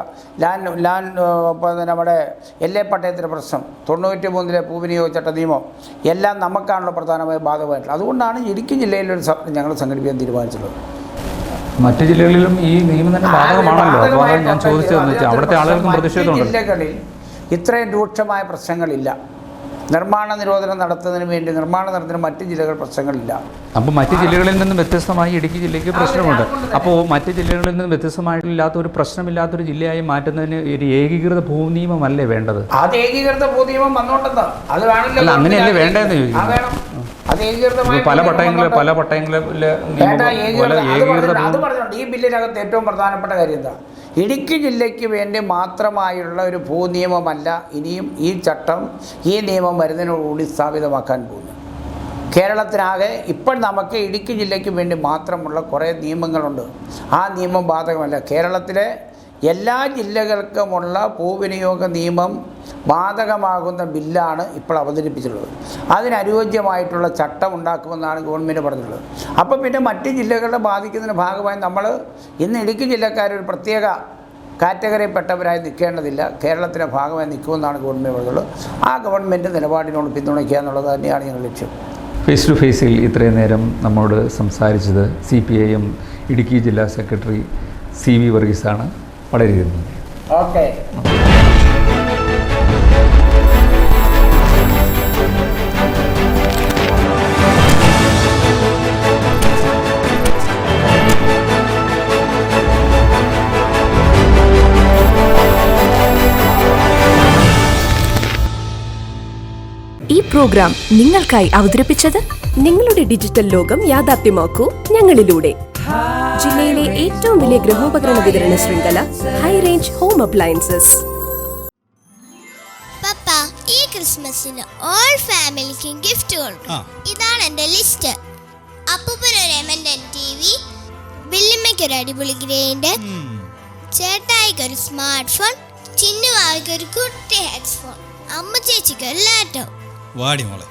നമ്മുടെ എல்லை പട്ടയത്തിൻ്റെ പ്രശ്നം, 93 ഭൂവിനിയോഗ ചട്ട നിയമം എല്ലാം നമുക്കാണല്ലോ പ്രധാനമായി ബാധകമായിട്ടുള്ളത്. അതുകൊണ്ടാണ് ഇടുക്കി ജില്ലയിലൊരു ഞങ്ങൾ സംഘടിപ്പിക്കാൻ തീരുമാനിച്ചിട്ടുള്ളത്. മറ്റു ജില്ലകളിലും ഈ നിയമം തന്നെ ബാധകമാണല്ലോ. അപ്പോൾ ഞാൻ ചോദിച്ചതെന്ന് വെച്ചാൽ അവിടുത്തെ ആളുകൾക്കും പ്രതിഷേധമുണ്ട്. ജില്ലകളിൽ ഇത്രയും രൂക്ഷമായ പ്രശ്നങ്ങളില്ല. നിർമ്മാണ നിരോധനം നടത്തുന്നതിന് വേണ്ടി നിർമ്മാണ നടത്തുന്ന മറ്റ് ജില്ലകൾ പ്രശ്നങ്ങളില്ല. അപ്പോൾ മറ്റ് ജില്ലകളിൽ നിന്നും വ്യത്യസ്തമായി ഇടുക്കി ജില്ലയ്ക്ക് പ്രശ്നമുണ്ട്. അപ്പോൾ മറ്റ് ജില്ലകളിൽ നിന്നും വ്യത്യസ്തമായിട്ടില്ലാത്ത ഒരു പ്രശ്നമില്ലാത്തൊരു ജില്ലയായി മാറ്റുന്നതിന് ഒരു ഏകീകൃത ഭൂനിയമമല്ലേ വേണ്ടത്? അത് ഏകീകൃത ഭൂനിയമം വന്നോണ്ടെന്ന് അത് വേണമല്ലോ. അല്ല, അങ്ങനെയല്ലേ വേണ്ടതെന്ന് ചോദിക്കുന്നു. പല പട്ടയങ്ങളിലെ അത് പറഞ്ഞോണ്ട് ഈ ബില്ലിനകത്ത് ഏറ്റവും പ്രധാനപ്പെട്ട കാര്യം എന്താ, ഇടുക്കി ജില്ലയ്ക്ക് വേണ്ടി മാത്രമായുള്ള ഒരു ഭൂനിയമമല്ല ഇനിയും ഈ ചട്ടം, ഈ നിയമം വരുന്നതിനോടുകൂടി സ്ഥാപിതമാക്കാൻ പോകുന്നു. കേരളത്തിനാകെ ഇപ്പോൾ നമുക്ക് ഇടുക്കി ജില്ലയ്ക്ക് വേണ്ടി മാത്രമുള്ള കുറേ നിയമങ്ങളുണ്ട്. ആ നിയമം ബാധകമല്ല. കേരളത്തിലെ എല്ലാ ജില്ലകൾക്കുമുള്ള ഭൂവിനിയോഗ നിയമം ബാധകമാകുന്ന ബില്ലാണ് ഇപ്പോൾ അവതരിപ്പിച്ചിട്ടുള്ളത്. അതിനനുയോജ്യമായിട്ടുള്ള ചട്ടം ഉണ്ടാക്കുമെന്നാണ് ഗവൺമെൻറ് പറഞ്ഞിട്ടുള്ളത്. അപ്പോൾ പിന്നെ മറ്റ് ജില്ലകളെ ബാധിക്കുന്നതിന് ഭാഗമായി നമ്മൾ ഇന്ന് ഇടുക്കി ജില്ലക്കാരൊരു പ്രത്യേക കാറ്റഗറിയിൽപ്പെട്ടവരായി നിൽക്കേണ്ടതില്ല, കേരളത്തിൻ്റെ ഭാഗമായി നിൽക്കുമെന്നാണ് ഗവൺമെൻറ് പറഞ്ഞിട്ടുള്ളത്. ആ ഗവൺമെൻറ് നിലപാടിനോട് പിന്തുണയ്ക്കുക എന്നുള്ളത് തന്നെയാണ് ഞങ്ങളുടെ ലക്ഷ്യം. ഫേസ് ടു ഫേസിൽ ഇത്രയും നേരം നമ്മോട് സംസാരിച്ചത് CPIM ഇടുക്കി ജില്ലാ സെക്രട്ടറി CV വർഗീസാണ്. വളരെ നന്ദി. ഓക്കെ. ഈ പ്രോഗ്രാം നിങ്ങൾക്കായി അവതരിപ്പിച്ചത് നിങ്ങളുടെ ഡിജിറ്റൽ ലോകം യാഥാർത്ഥ്യമാക്കൂ ഞങ്ങളിലൂടെ. ജില്ലയിലെ ഏറ്റവും വലിയ ഗൃഹോപകരണ വിതരണ ശൃംഖല ഹൈ റേഞ്ച് ഹോം അപ്ലയൻസസ്. പപ്പ, ഈ ക്രിസ്മസിന് ഓൾ ഫാമിലിക്കും ഗിഫ്റ്റ് കൊടുക്കും. ഇതാണ് എന്റെ ലിസ്റ്റ്. അപ്പൂപ്പനൊരു M&N TV, ബില്ലിമ്മയ്ക്കൊരു അടിപൊളി ഗ്രൈൻഡർ, ചേട്ടായിക്കൊരു സ്മാർട്ട് ഫോൺ, ചിന്നുവാവിക്കൊരു കുട്ടി ഹെഡ്ഫോൺ, അമ്മ ചേച്ചിക്കൊരു ലാപ്ടോപ്പ്. വാടി മോളെ.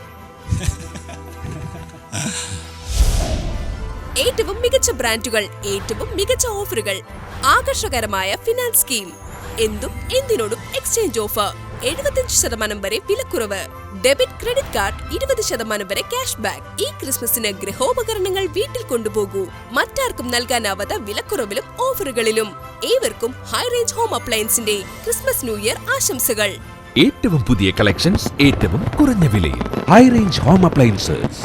ഏറ്റവും മികച്ച ബ്രാൻഡുകൾ, ഏറ്റവും മികച്ച ഓഫറുകൾ, ആകർഷകരമായ ഫിനാൻസ് സ്കീം, എന്തും എന്തിനോടും എക്സ്ചേഞ്ച് ഓഫർ, 75% വരെ വിലക്കുറവ്, ഡെബിറ്റ് ക്രെഡിറ്റ് കാർഡ് 20% വരെ ക്യാഷ് ബാക്ക്. ഈ ക്രിസ്മസിന് ഗൃഹോപകരണങ്ങൾ വീട്ടിൽ കൊണ്ടുപോകൂ. മറ്റാർക്കും നൽകാനാവാത്ത വിലക്കുറവിലും ഓഫറുകളിലും. ഏവർക്കും ഹൈ റേഞ്ച് ഹോം അപ്ലയൻസിന്റെ ക്രിസ്മസ് ന്യൂ ഇയർ ആശംസകൾ. ഏറ്റവും പുതിയ കളക്ഷൻസ് ഏറ്റവും കുറഞ്ഞ വിലയിൽ. High range home appliances.